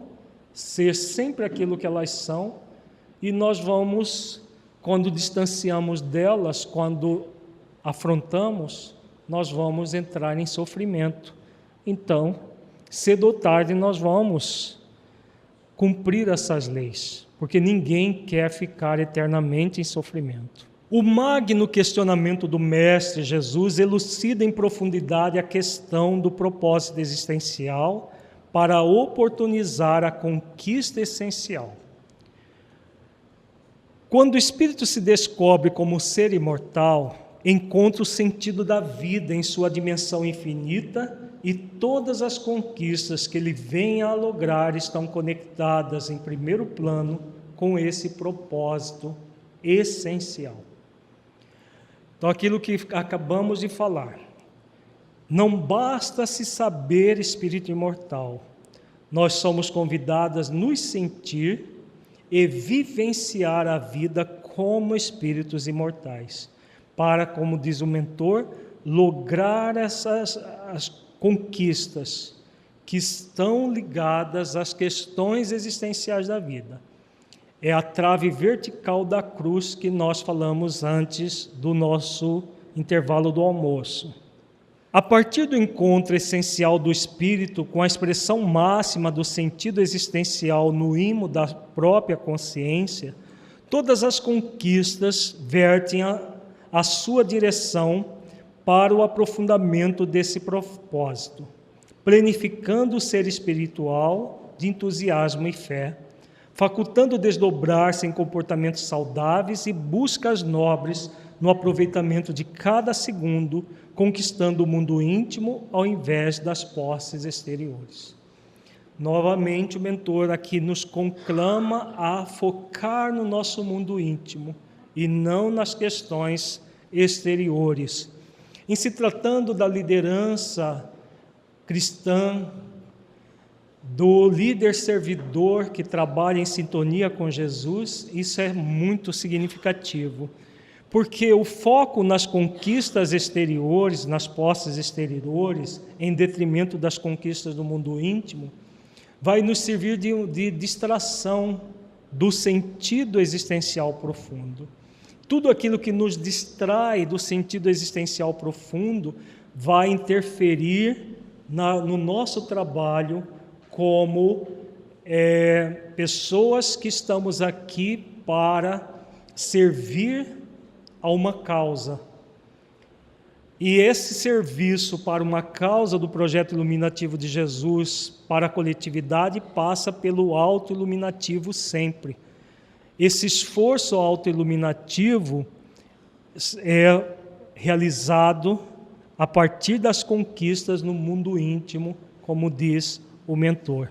ser sempre aquilo que elas são, e nós vamos, quando distanciamos delas, quando afrontamos, nós vamos entrar em sofrimento. Então, cedo ou tarde, nós vamos cumprir essas leis, porque ninguém quer ficar eternamente em sofrimento. O magno questionamento do Mestre Jesus elucida em profundidade a questão do propósito existencial para oportunizar a conquista essencial. Quando o espírito se descobre como ser imortal, encontra o sentido da vida em sua dimensão infinita e todas as conquistas que ele vem a lograr estão conectadas em primeiro plano com esse propósito essencial. Então, aquilo que acabamos de falar, não basta se saber espírito imortal, nós somos convidados a nos sentir e vivenciar a vida como espíritos imortais, para, como diz o mentor, lograr as conquistas que estão ligadas às questões existenciais da vida. É a trave vertical da cruz que nós falamos antes do nosso intervalo do almoço. A partir do encontro essencial do espírito com a expressão máxima do sentido existencial no imo da própria consciência, todas as conquistas vertem a sua direção para o aprofundamento desse propósito, planificando o ser espiritual de entusiasmo e fé, facultando desdobrar-se em comportamentos saudáveis e buscas nobres no aproveitamento de cada segundo, conquistando o mundo íntimo ao invés das posses exteriores. Novamente, o mentor aqui nos conclama a focar no nosso mundo íntimo e não nas questões exteriores, Em se tratando da liderança cristã, do líder servidor que trabalha em sintonia com Jesus, isso é muito significativo, porque o foco nas conquistas exteriores, nas posses exteriores, em detrimento das conquistas do mundo íntimo, vai nos servir de distração do sentido existencial profundo. Tudo aquilo que nos distrai do sentido existencial profundo vai interferir no nosso trabalho como pessoas que estamos aqui para servir a uma causa. E esse serviço para uma causa do projeto iluminativo de Jesus para a coletividade passa pelo autoiluminativo sempre. Esse esforço autoiluminativo é realizado a partir das conquistas no mundo íntimo, como diz o mentor.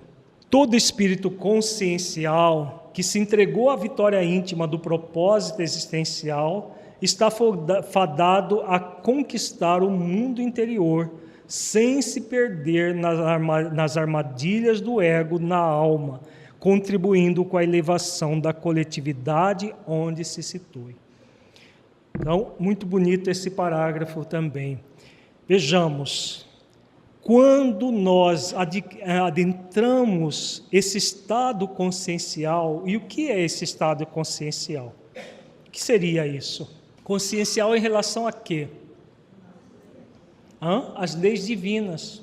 Todo espírito consciencial que se entregou à vitória íntima do propósito existencial está fadado a conquistar o mundo interior, sem se perder nas armadilhas do ego na alma, contribuindo com a elevação da coletividade onde se situe. Então, muito bonito esse parágrafo também. Vejamos, quando nós adentramos esse estado consciencial, e o que é esse estado consciencial? O que seria isso? Consciencial em relação a quê? As leis divinas.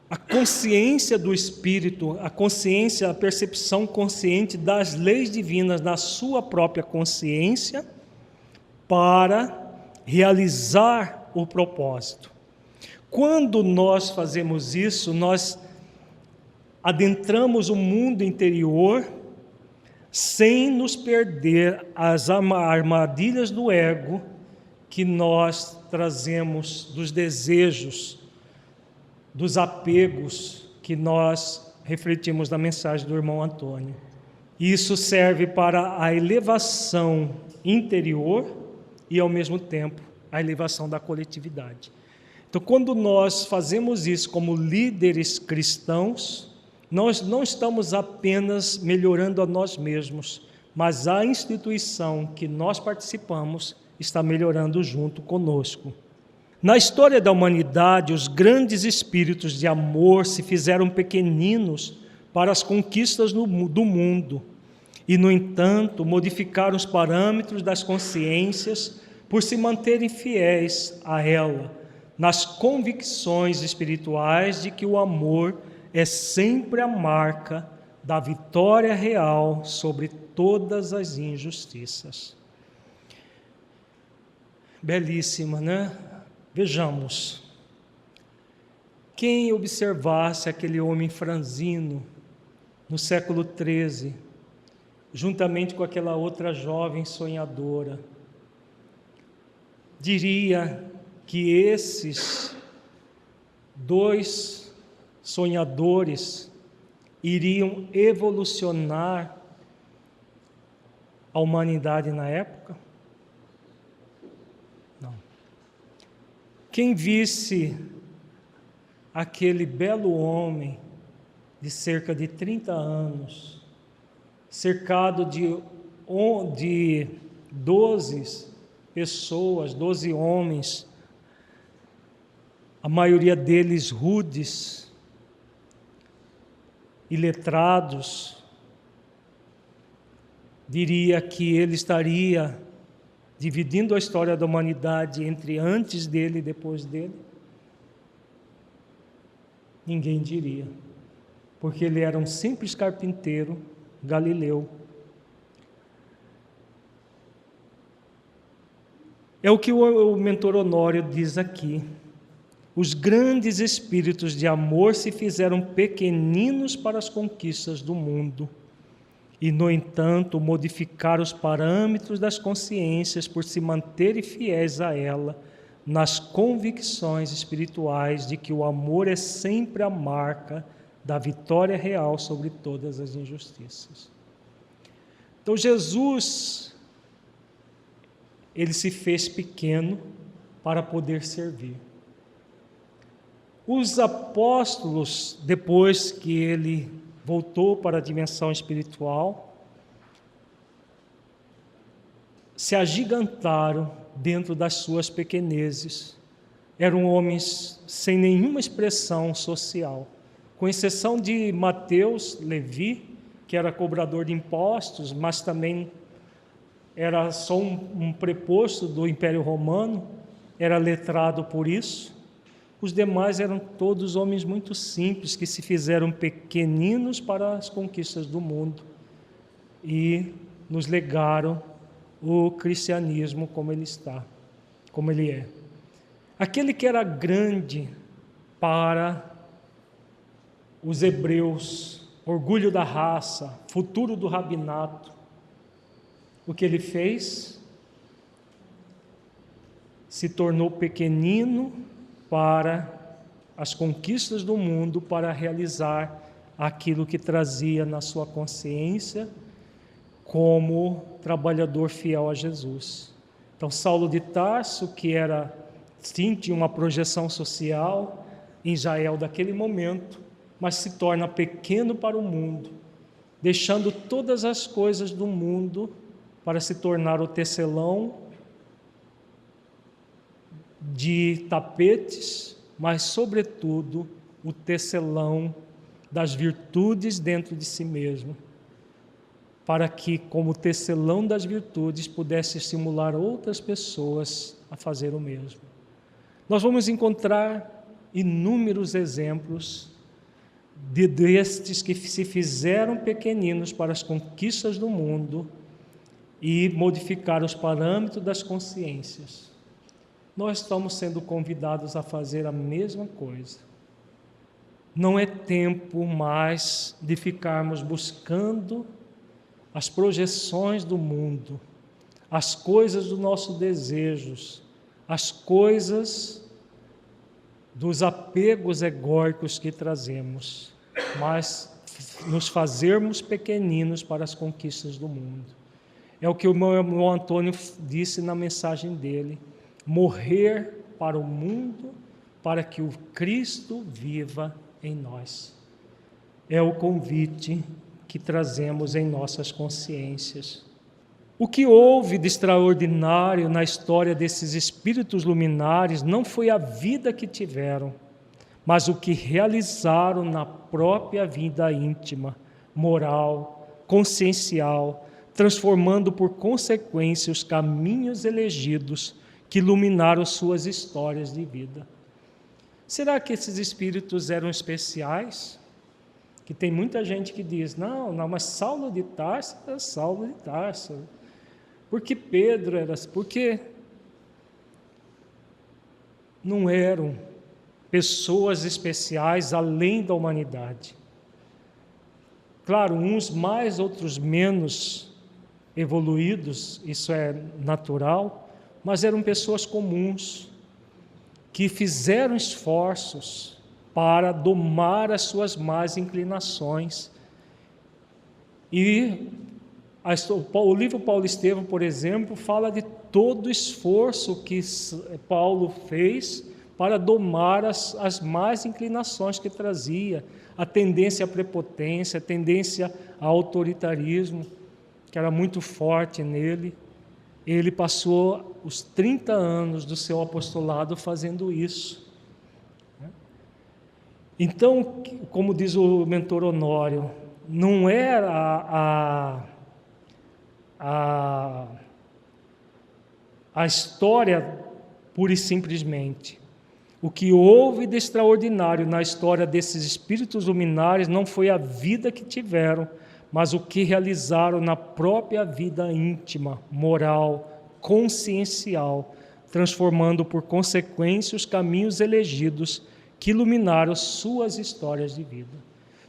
A consciência do Espírito, a consciência, a percepção consciente das leis divinas na sua própria consciência para realizar o propósito. Quando nós fazemos isso, nós adentramos o mundo interior sem nos perder as armadilhas do ego que nós trazemos, dos desejos, dos apegos que nós refletimos na mensagem do irmão Antônio. Isso serve para a elevação interior e, ao mesmo tempo, a elevação da coletividade. Então, quando nós fazemos isso como líderes cristãos, nós não estamos apenas melhorando a nós mesmos, mas a instituição que nós participamos está melhorando junto conosco. Na história da humanidade, os grandes espíritos de amor se fizeram pequeninos para as conquistas do mundo e, no entanto, modificaram os parâmetros das consciências por se manterem fiéis a ela, nas convicções espirituais de que o amor é sempre a marca da vitória real sobre todas as injustiças. Belíssima, né? Vejamos. Quem observasse aquele homem franzino no século XIII, juntamente com aquela outra jovem sonhadora, diria que esses dois sonhadores iriam evolucionar a humanidade na época? Não. Quem visse aquele belo homem de cerca de 30 anos, cercado de 12 pessoas, 12 homens, a maioria deles rudes, iletrados, diria que ele estaria dividindo a história da humanidade entre antes dele e depois dele? Ninguém diria, porque ele era um simples carpinteiro galileu. É o que o mentor Honório diz aqui. Os grandes espíritos de amor se fizeram pequeninos para as conquistas do mundo e, no entanto, modificaram os parâmetros das consciências por se manterem fiéis a ela nas convicções espirituais de que o amor é sempre a marca da vitória real sobre todas as injustiças. Então, Jesus, ele se fez pequeno para poder servir. Os apóstolos, depois que ele voltou para a dimensão espiritual, se agigantaram dentro das suas pequenezes. Eram homens sem nenhuma expressão social, com exceção de Mateus, Levi, que era cobrador de impostos, mas também era só um preposto do Império Romano, era letrado por isso. Os demais eram todos homens muito simples, que se fizeram pequeninos para as conquistas do mundo e nos legaram o cristianismo como ele é. Aquele que era grande para os hebreus, orgulho da raça, futuro do rabinato, o que ele fez? Se tornou pequenino para as conquistas do mundo, para realizar aquilo que trazia na sua consciência como trabalhador fiel a Jesus. Então, Saulo de Tarso, que tinha uma projeção social em Israel daquele momento, mas se torna pequeno para o mundo, deixando todas as coisas do mundo para se tornar o tecelão de tapetes, mas, sobretudo, o tecelão das virtudes dentro de si mesmo, para que, como tecelão das virtudes, pudesse estimular outras pessoas a fazer o mesmo. Nós vamos encontrar inúmeros exemplos destes que se fizeram pequeninos para as conquistas do mundo e modificaram os parâmetros das consciências. Nós estamos sendo convidados a fazer a mesma coisa. Não é tempo mais de ficarmos buscando as projeções do mundo, as coisas dos nossos desejos, as coisas dos apegos egóicos que trazemos, mas nos fazermos pequeninos para as conquistas do mundo. É o que o meu irmão Antônio disse na mensagem dele: morrer para o mundo, para que o Cristo viva em nós. É o convite que trazemos em nossas consciências. O que houve de extraordinário na história desses espíritos luminares não foi a vida que tiveram, mas o que realizaram na própria vida íntima, moral, consciencial, transformando por consequência os caminhos elegidos que iluminaram suas histórias de vida. Será que esses espíritos eram especiais? Que tem muita gente que diz, não, mas Saulo de Tarso era Saulo de Tarso. Porque Pedro era... Porque não eram pessoas especiais além da humanidade. Claro, uns mais, outros menos evoluídos, isso é natural, mas eram pessoas comuns, que fizeram esforços para domar as suas más inclinações. E o livro Paulo Estevam, por exemplo, fala de todo o esforço que Paulo fez para domar as más inclinações que trazia, a tendência à prepotência, a tendência ao autoritarismo, que era muito forte nele. Ele passou os 30 anos do seu apostolado fazendo isso. Então, como diz o mentor Honório, não era a história pura e simplesmente. O que houve de extraordinário na história desses espíritos luminares não foi a vida que tiveram, mas o que realizaram na própria vida íntima, moral, consciencial, transformando por consequência os caminhos elegidos que iluminaram suas histórias de vida.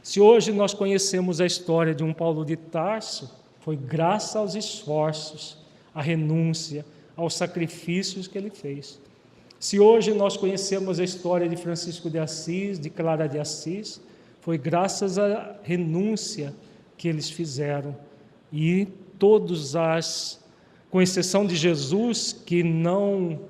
Se hoje nós conhecemos a história de um Paulo de Tarso, foi graças aos esforços, à renúncia, aos sacrifícios que ele fez. Se hoje nós conhecemos a história de Francisco de Assis, de Clara de Assis, foi graças à renúncia que eles fizeram. E todos com exceção de Jesus, que não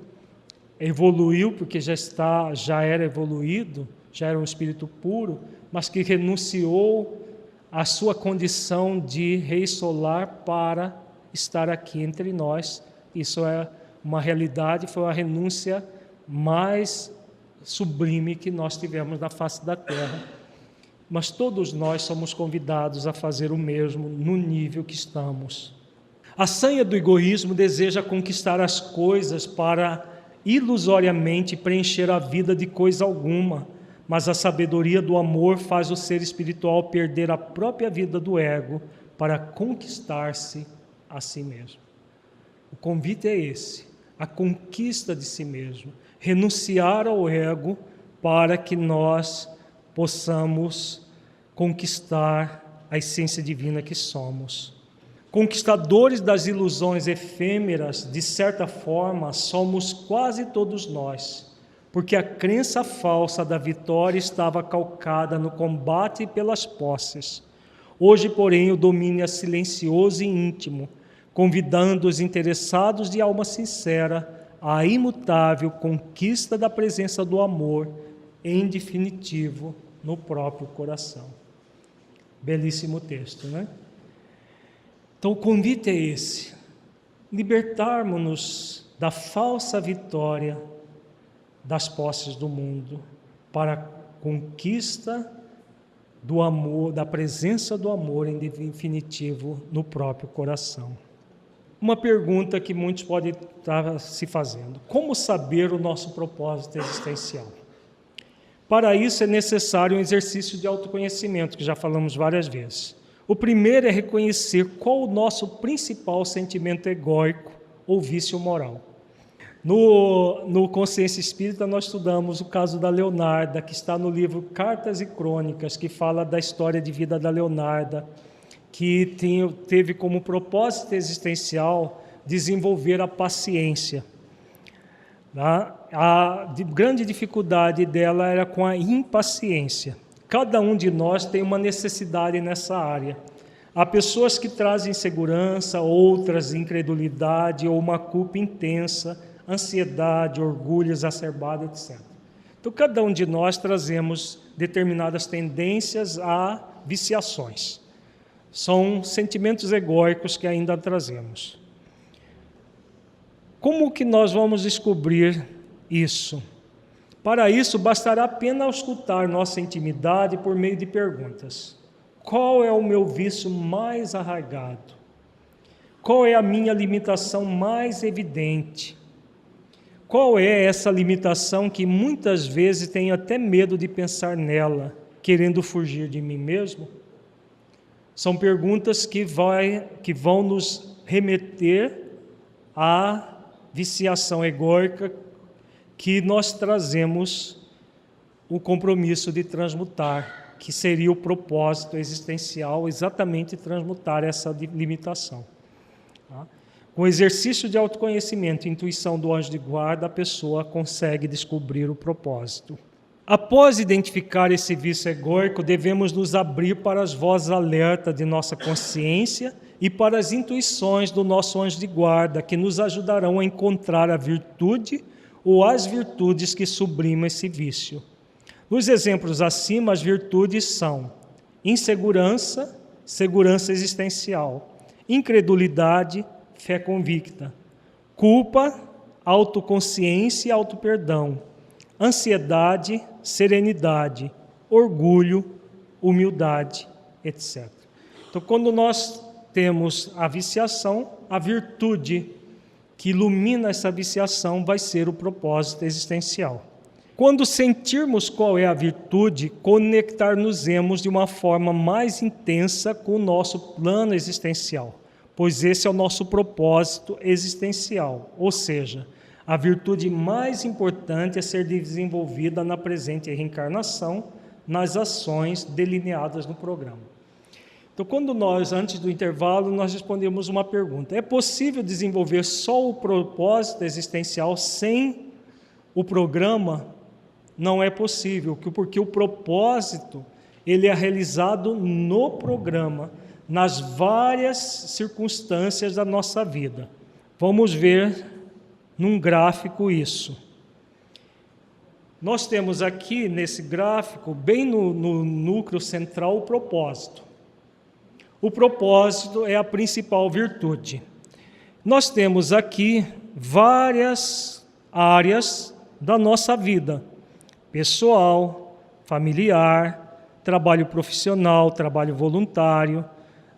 evoluiu, porque já era evoluído, já era um espírito puro, mas que renunciou à sua condição de rei solar para estar aqui entre nós. Isso é uma realidade, foi a renúncia mais sublime que nós tivemos na face da terra. Mas todos nós somos convidados a fazer o mesmo no nível que estamos. A sanha do egoísmo deseja conquistar as coisas para ilusoriamente preencher a vida de coisa alguma, mas a sabedoria do amor faz o ser espiritual perder a própria vida do ego para conquistar-se a si mesmo. O convite é esse, a conquista de si mesmo, renunciar ao ego para que nós possamos conquistar a essência divina que somos. Conquistadores das ilusões efêmeras, de certa forma, somos quase todos nós, porque a crença falsa da vitória estava calcada no combate pelas posses. Hoje, porém, o domínio é silencioso e íntimo, convidando os interessados de alma sincera à imutável conquista da presença do amor, em definitivo, no próprio coração. Belíssimo texto, né? Então o convite é esse, libertarmos-nos da falsa vitória das posses do mundo para a conquista do amor, da presença do amor em definitivo no próprio coração. Uma pergunta que muitos podem estar se fazendo: como saber o nosso propósito existencial? Para isso é necessário um exercício de autoconhecimento, que já falamos várias vezes. O primeiro é reconhecer qual o nosso principal sentimento egóico ou vício moral. No Consciência Espírita nós estudamos o caso da Leonarda, que está no livro Cartas e Crônicas, que fala da história de vida da Leonarda, que teve como propósito existencial desenvolver a paciência. A grande dificuldade dela era com a impaciência. Cada um de nós tem uma necessidade nessa área. Há pessoas que trazem insegurança, outras incredulidade ou uma culpa intensa, ansiedade, orgulho exacerbado, etc. Então, cada um de nós trazemos determinadas tendências a viciações. São sentimentos egóicos que ainda trazemos. Como que nós vamos descobrir isso? Para isso, bastará apenas escutar nossa intimidade por meio de perguntas. Qual é o meu vício mais arraigado? Qual é a minha limitação mais evidente? Qual é essa limitação que muitas vezes tenho até medo de pensar nela, querendo fugir de mim mesmo? São perguntas que vão nos remeter à viciação egóica que nós trazemos o compromisso de transmutar, que seria o propósito existencial, exatamente transmutar essa limitação. Com o exercício de autoconhecimento e intuição do anjo de guarda, a pessoa consegue descobrir o propósito. Após identificar esse vício egóico, devemos nos abrir para as vozes alertas de nossa consciência e para as intuições do nosso anjo de guarda, que nos ajudarão a encontrar a virtude ou as virtudes que sublimam esse vício. Nos exemplos acima, as virtudes são insegurança, segurança existencial, incredulidade, fé convicta, culpa, autoconsciência e autoperdão, ansiedade, serenidade, orgulho, humildade, etc. Então, quando nós temos a viciação, a virtude que ilumina essa viciação vai ser o propósito existencial. Quando sentirmos qual é a virtude, conectar-nos-emos de uma forma mais intensa com o nosso plano existencial, pois esse é o nosso propósito existencial, ou seja, a virtude mais importante a ser desenvolvida na presente reencarnação, nas ações delineadas no programa. Então, quando nós, antes do intervalo, nós respondemos uma pergunta: é possível desenvolver só o propósito existencial sem o programa? Não é possível, porque o propósito ele é realizado no programa, nas várias circunstâncias da nossa vida. Vamos ver num gráfico isso. nós temos aqui nesse gráfico, bem no núcleo central, o propósito. O propósito é a principal virtude. Nós temos aqui várias áreas da nossa vida: pessoal, familiar, trabalho profissional, trabalho voluntário,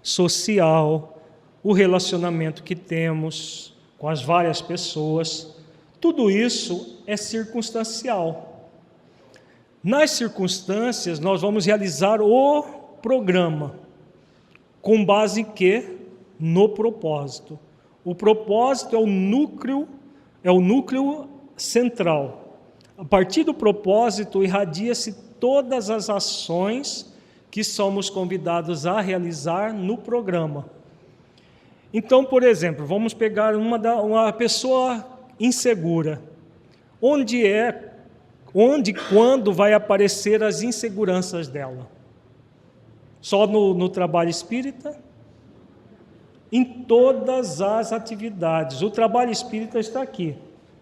social, o relacionamento que temos com as várias pessoas. Tudo isso é circunstancial. Nas circunstâncias, nós vamos realizar o programa, com base em quê? No propósito. O propósito é o núcleo central. A partir do propósito, irradia-se todas as ações que somos convidados a realizar no programa. Então, por exemplo, vamos pegar uma pessoa insegura. Onde e quando vai aparecer as inseguranças dela? Só no trabalho espírita? Em todas as atividades. O trabalho espírita está aqui,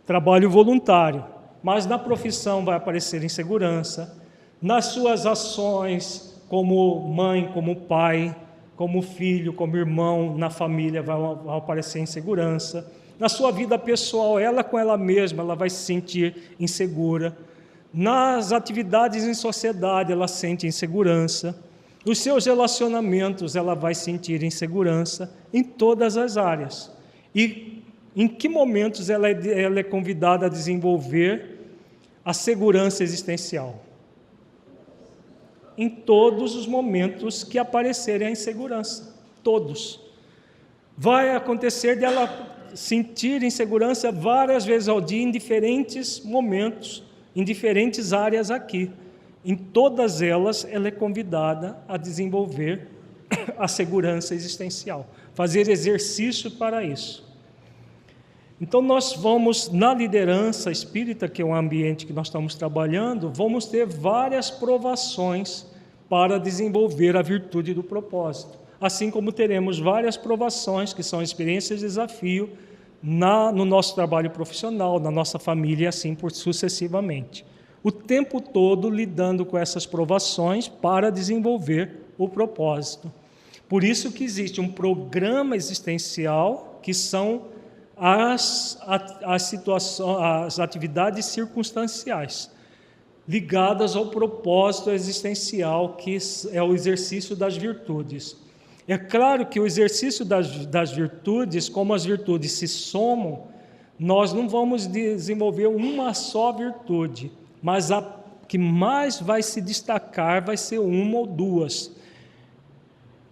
trabalho voluntário, mas na profissão vai aparecer insegurança, nas suas ações como mãe, como pai, como filho, como irmão, na família vai aparecer insegurança. Na sua vida pessoal, ela com ela mesma, ela vai se sentir insegura. Nas atividades em sociedade, ela sente insegurança. Nos seus relacionamentos, ela vai sentir insegurança em todas as áreas. E em que momentos ela é convidada a desenvolver a segurança existencial? Em todos os momentos que aparecerem a insegurança. Todos. Vai acontecer dela sentir insegurança várias vezes ao dia, em diferentes momentos, em diferentes áreas aqui. Em todas elas, ela é convidada a desenvolver a segurança existencial, fazer exercício para isso. Então, nós vamos, na liderança espírita, que é um ambiente que nós estamos trabalhando, vamos ter várias provações para desenvolver a virtude do propósito. Assim como teremos várias provações, que são experiências de desafio, no nosso trabalho profissional, na nossa família e assim sucessivamente. O tempo todo lidando com essas provações para desenvolver o propósito. Por isso que existe um programa existencial, que são as atividades circunstanciais, ligadas ao propósito existencial, que é o exercício das virtudes. É claro que o exercício das virtudes, como as virtudes se somam, nós não vamos desenvolver uma só virtude, mas a que mais vai se destacar vai ser uma ou duas.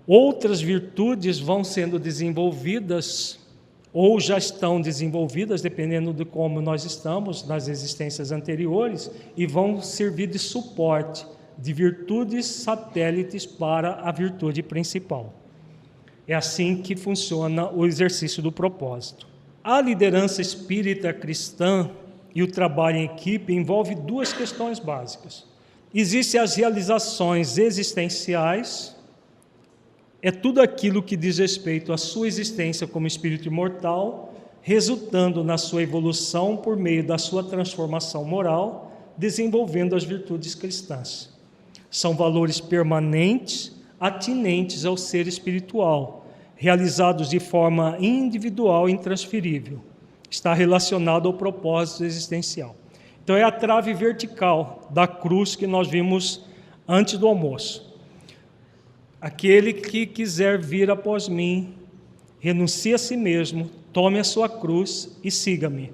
Outras virtudes vão sendo desenvolvidas, ou já estão desenvolvidas, dependendo de como nós estamos nas existências anteriores, e vão servir de suporte, de virtudes satélites para a virtude principal. É assim que funciona o exercício do propósito. A liderança espírita cristã e o trabalho em equipe envolve duas questões básicas. Existem as realizações existenciais, é tudo aquilo que diz respeito à sua existência como espírito imortal, resultando na sua evolução por meio da sua transformação moral, desenvolvendo as virtudes cristãs. São valores permanentes, atinentes ao ser espiritual, realizados de forma individual e intransferível. Está relacionado ao propósito existencial. Então é a trave vertical da cruz que nós vimos antes do almoço. Aquele que quiser vir após mim, renuncie a si mesmo, tome a sua cruz e siga-me,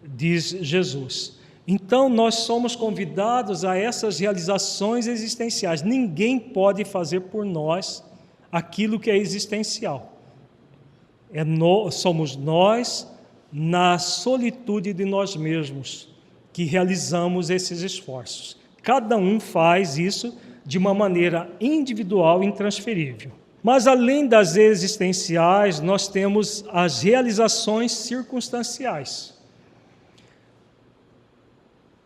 diz Jesus. Então nós somos convidados a essas realizações existenciais. Ninguém pode fazer por nós aquilo que é existencial. Somos nós, na solitude de nós mesmos, que realizamos esses esforços. Cada um faz isso de uma maneira individual e intransferível. Mas além das existenciais, nós temos as realizações circunstanciais.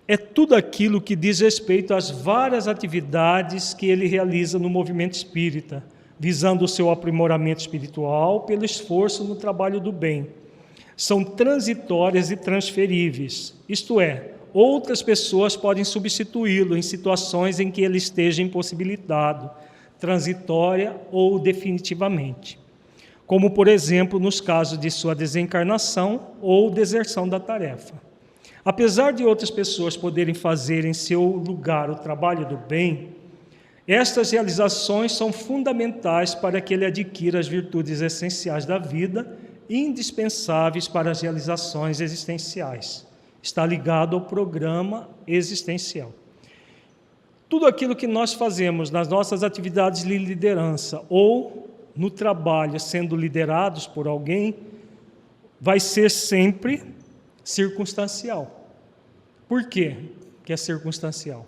É tudo aquilo que diz respeito às várias atividades que ele realiza no movimento espírita, visando o seu aprimoramento espiritual pelo esforço no trabalho do bem. São transitórias e transferíveis, isto é, outras pessoas podem substituí-lo em situações em que ele esteja impossibilitado, transitória ou definitivamente, como, por exemplo, nos casos de sua desencarnação ou deserção da tarefa. Apesar de outras pessoas poderem fazer em seu lugar o trabalho do bem, estas realizações são fundamentais para que ele adquira as virtudes essenciais da vida, indispensáveis para as realizações existenciais. Está ligado ao programa existencial. Tudo aquilo que nós fazemos nas nossas atividades de liderança ou no trabalho sendo liderados por alguém, vai ser sempre circunstancial. Por quê que é circunstancial?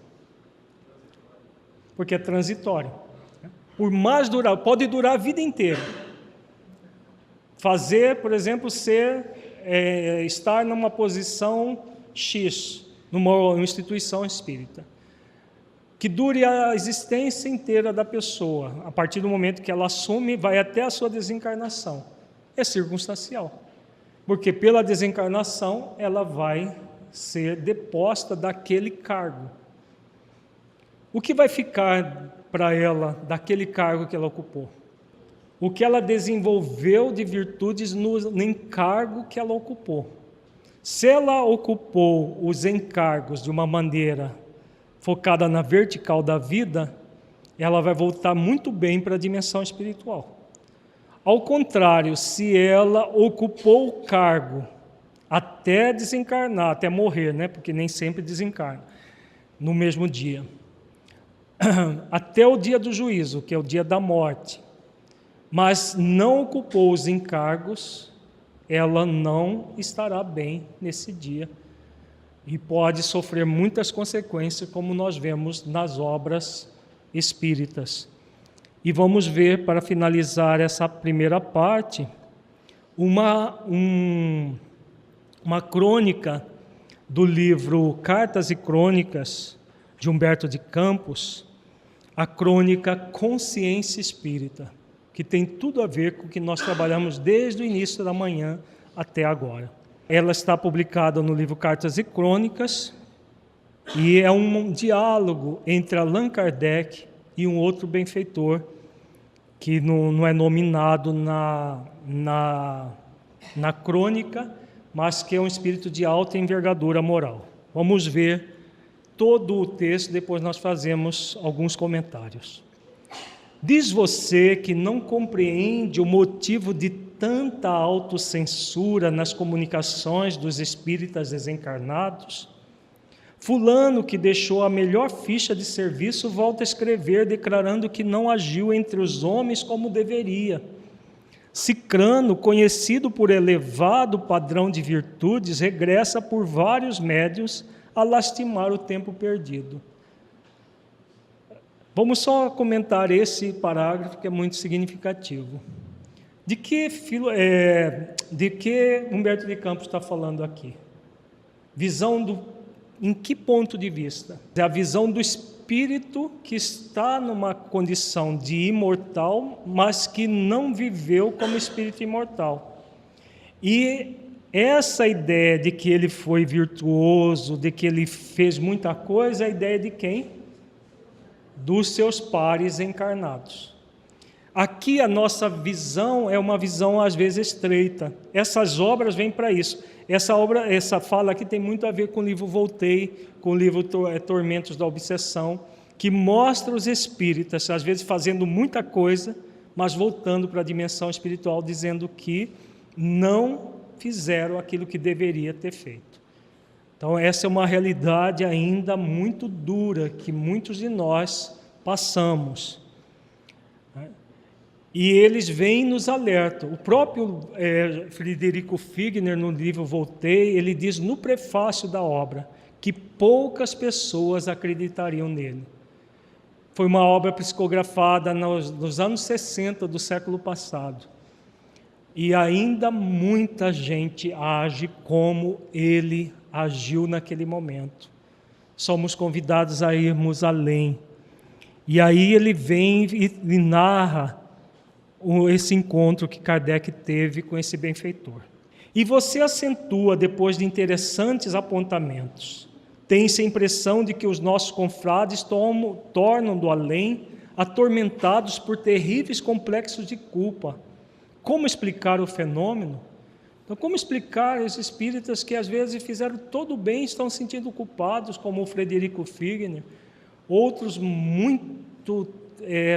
Porque é transitório. Por mais durar, pode durar a vida inteira. Fazer, por exemplo, estar numa posição X, numa instituição espírita, que dure a existência inteira da pessoa, a partir do momento que ela assume, vai até a sua desencarnação. É circunstancial, porque pela desencarnação ela vai ser deposta daquele cargo. O que vai ficar para ela daquele cargo que ela ocupou? O que ela desenvolveu de virtudes no encargo que ela ocupou. Se ela ocupou os encargos de uma maneira focada na vertical da vida, ela vai voltar muito bem para a dimensão espiritual. Ao contrário, se ela ocupou o cargo até desencarnar, até morrer, né? Porque nem sempre desencarna no mesmo dia, até o dia do juízo, que é o dia da morte, mas não ocupou os encargos, ela não estará bem nesse dia e pode sofrer muitas consequências, como nós vemos nas obras espíritas. E vamos ver, para finalizar essa primeira parte, uma crônica do livro Cartas e Crônicas, de Humberto de Campos, a crônica Consciência Espírita, que tem tudo a ver com o que nós trabalhamos desde o início da manhã até agora. Ela está publicada no livro Cartas e Crônicas e é um diálogo entre Allan Kardec e um outro benfeitor que não é nominado na crônica, mas que é um espírito de alta envergadura moral. Vamos ver todo o texto, depois nós fazemos alguns comentários. Diz você que não compreende o motivo de tanta autocensura nas comunicações dos espíritas desencarnados? Fulano, que deixou a melhor ficha de serviço, volta a escrever declarando que não agiu entre os homens como deveria. Cicrano, conhecido por elevado padrão de virtudes, regressa por vários médiuns a lastimar o tempo perdido. Vamos só comentar esse parágrafo que é muito significativo. De que Humberto de Campos está falando aqui? Em que ponto de vista? É a visão do espírito que está numa condição de imortal, mas que não viveu como espírito imortal. E essa ideia de que ele foi virtuoso, de que ele fez muita coisa, é a ideia de quem? Dos seus pares encarnados. Aqui a nossa visão é uma visão às vezes estreita. Essas obras vêm para isso. Essa fala aqui tem muito a ver com o livro Voltei, com o livro Tormentos da Obsessão, que mostra os espíritas, às vezes fazendo muita coisa, mas voltando para a dimensão espiritual, dizendo que não fizeram aquilo que deveria ter feito. Então essa é uma realidade ainda muito dura, que muitos de nós passamos. E eles vêm e nos alertam. O próprio Frederico Figner, no livro Voltei, ele diz no prefácio da obra que poucas pessoas acreditariam nele. Foi uma obra psicografada nos anos 60 do século passado. E ainda muita gente age como ele agiu naquele momento. Somos convidados a irmos além. E aí ele vem e narra esse encontro que Kardec teve com esse benfeitor. E você acentua, depois de interessantes apontamentos, Tem-se a impressão de que os nossos confrades tornam do além atormentados por terríveis complexos de culpa. Como explicar o fenômeno? Então, como explicar os espíritas que às vezes fizeram todo o bem e estão se sentindo culpados, como o Frederico Figner, outros muito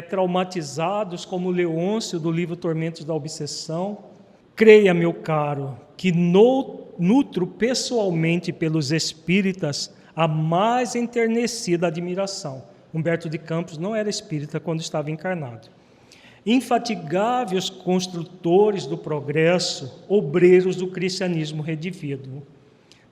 traumatizados, como o Leôncio, do livro Tormentos da Obsessão? Creia, meu caro, que nutro pessoalmente pelos espíritas a mais enternecida admiração. Humberto de Campos não era espírita quando estava encarnado. Infatigáveis construtores do progresso, obreiros do cristianismo redivivo.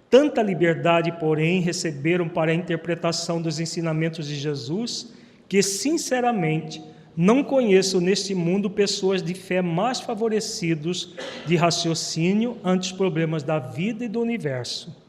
Tanta liberdade, porém, receberam para a interpretação dos ensinamentos de Jesus, que, sinceramente, não conheço neste mundo pessoas de fé mais favorecidos de raciocínio ante os problemas da vida e do universo.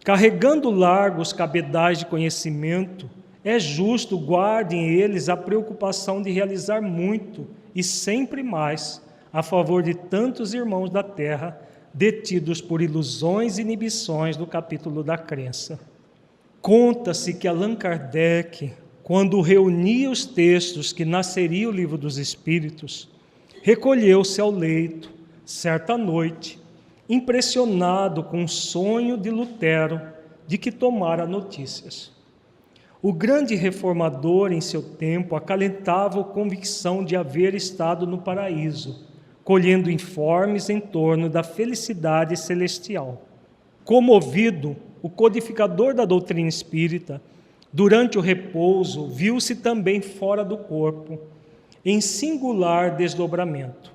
Carregando largos cabedais de conhecimento, é justo guardem eles a preocupação de realizar muito e sempre mais a favor de tantos irmãos da terra detidos por ilusões e inibições do capítulo da crença. Conta-se que Allan Kardec, quando reunia os textos que nasceria o Livro dos Espíritos, recolheu-se ao leito, certa noite, impressionado com o sonho de Lutero, de que tomara notícias. O grande reformador, em seu tempo, acalentava a convicção de haver estado no paraíso, colhendo informes em torno da felicidade celestial. Comovido, o codificador da doutrina espírita, durante o repouso, viu-se também fora do corpo, em singular desdobramento.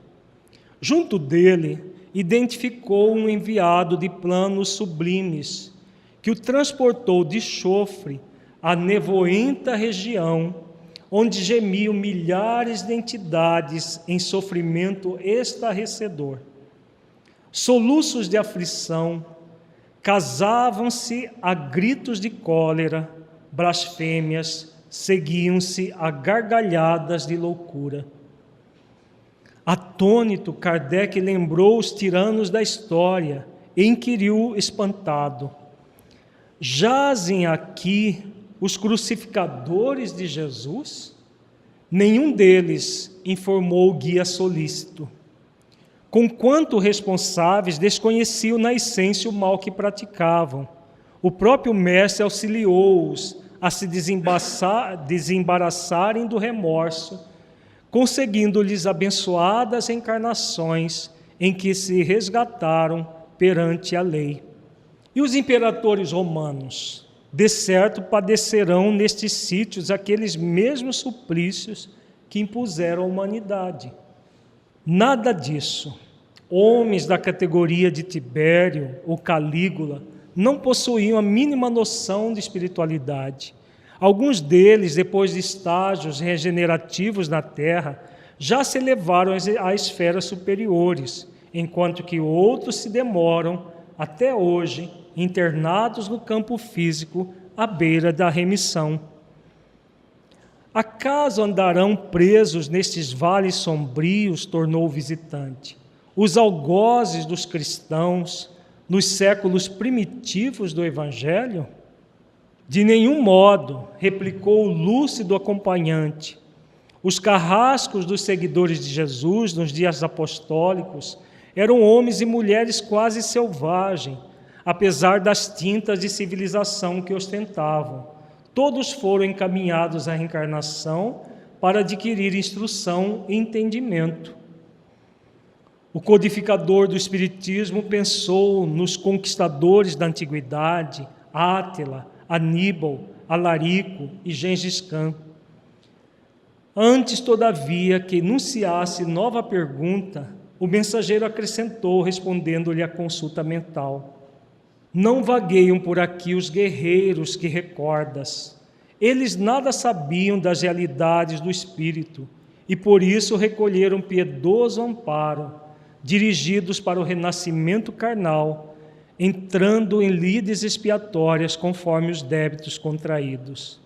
Junto dele, identificou um enviado de planos sublimes, que o transportou de chofre à nevoenta região, onde gemiam milhares de entidades em sofrimento estarrecedor. Soluços de aflição casavam-se a gritos de cólera, blasfêmias, seguiam-se a gargalhadas de loucura. Atônito, Kardec lembrou os tiranos da história e inquiriu espantado: jazem aqui os crucificadores de Jesus? Nenhum deles, informou o guia solícito. Conquanto responsáveis, desconheciam na essência o mal que praticavam. O próprio mestre auxiliou-os a se desembaraçarem do remorso, conseguindo-lhes abençoadas encarnações em que se resgataram perante a lei. E os imperadores romanos, de certo, padecerão nestes sítios aqueles mesmos suplícios que impuseram à humanidade. Nada disso. Homens da categoria de Tibério ou Calígula não possuíam a mínima noção de espiritualidade. Alguns deles, depois de estágios regenerativos na Terra, já se elevaram a esferas superiores, enquanto que outros se demoram, até hoje, internados no campo físico, à beira da remissão. Acaso andarão presos nestes vales sombrios, tornou o visitante, os algozes dos cristãos, nos séculos primitivos do Evangelho? De nenhum modo, replicou o lúcido acompanhante. Os carrascos dos seguidores de Jesus nos dias apostólicos eram homens e mulheres quase selvagens, apesar das tintas de civilização que ostentavam. Todos foram encaminhados à reencarnação para adquirir instrução e entendimento. O codificador do Espiritismo pensou nos conquistadores da antiguidade, Átila, Aníbal, Alarico e Gengis Khan. Antes, todavia, que enunciasse nova pergunta, o mensageiro acrescentou, respondendo-lhe a consulta mental: não vagueiam por aqui os guerreiros que recordas. Eles nada sabiam das realidades do espírito e por isso recolheram piedoso amparo, dirigidos para o renascimento carnal, entrando em lides expiatórias conforme os débitos contraídos.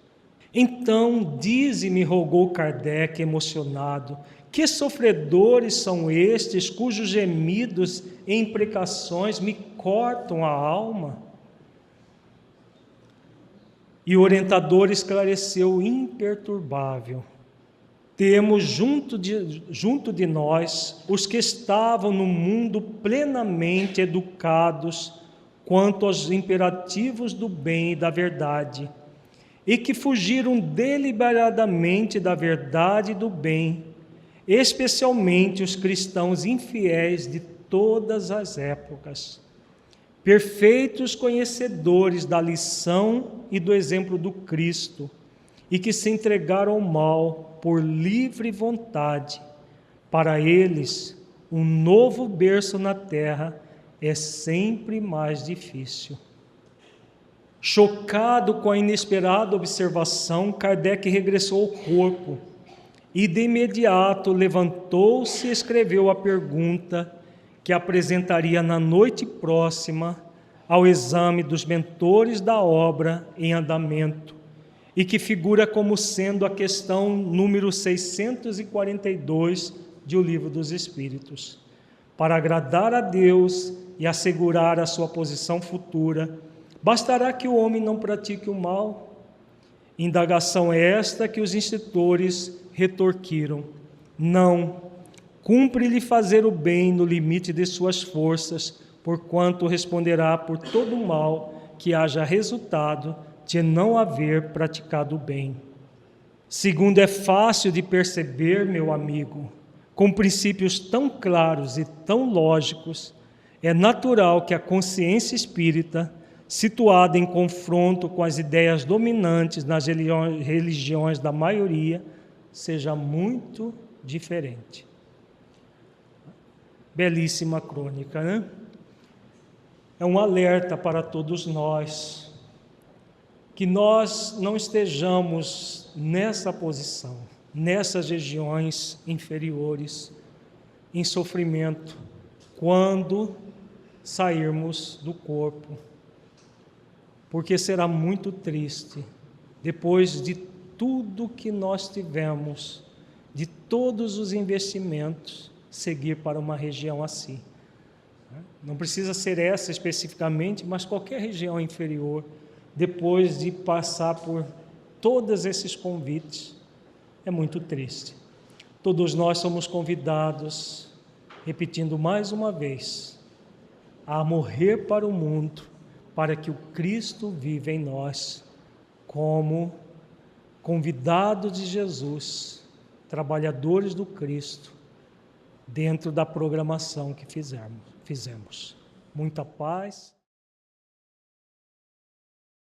Então, dize-me, rogou Kardec emocionado, que sofredores são estes cujos gemidos e imprecações me cortam a alma? E o orientador esclareceu imperturbável: temos junto de nós os que estavam no mundo plenamente educados quanto aos imperativos do bem e da verdade, e que fugiram deliberadamente da verdade e do bem, especialmente os cristãos infiéis de todas as épocas, perfeitos conhecedores da lição e do exemplo do Cristo, e que se entregaram ao mal por livre vontade. Para eles, um novo berço na terra é sempre mais difícil. Chocado com a inesperada observação, Kardec regressou ao corpo e de imediato levantou-se e escreveu a pergunta que apresentaria na noite próxima ao exame dos mentores da obra em andamento, e que figura como sendo a questão número 642 de O Livro dos Espíritos. Para agradar a Deus e assegurar a sua posição futura, bastará que o homem não pratique o mal? Indagação esta que os instrutores retorquiram: não, cumpre-lhe fazer o bem no limite de suas forças, porquanto responderá por todo o mal que haja resultado de não haver praticado o bem. Segundo, é fácil de perceber, meu amigo, com princípios tão claros e tão lógicos, é natural que a consciência espírita, situada em confronto com as ideias dominantes nas religiões da maioria, seja muito diferente. Belíssima crônica, né? É um alerta para todos nós, que nós não estejamos nessa posição, nessas regiões inferiores, em sofrimento, quando sairmos do corpo, porque será muito triste, depois de tudo que nós tivemos, de todos os investimentos, seguir para uma região assim. Não precisa ser essa especificamente, mas qualquer região inferior, depois de passar por todos esses convites, é muito triste. Todos nós somos convidados, repetindo mais uma vez, a morrer para o mundo, para que o Cristo viva em nós, como convidados de Jesus, trabalhadores do Cristo, dentro da programação que fizemos. Muita paz.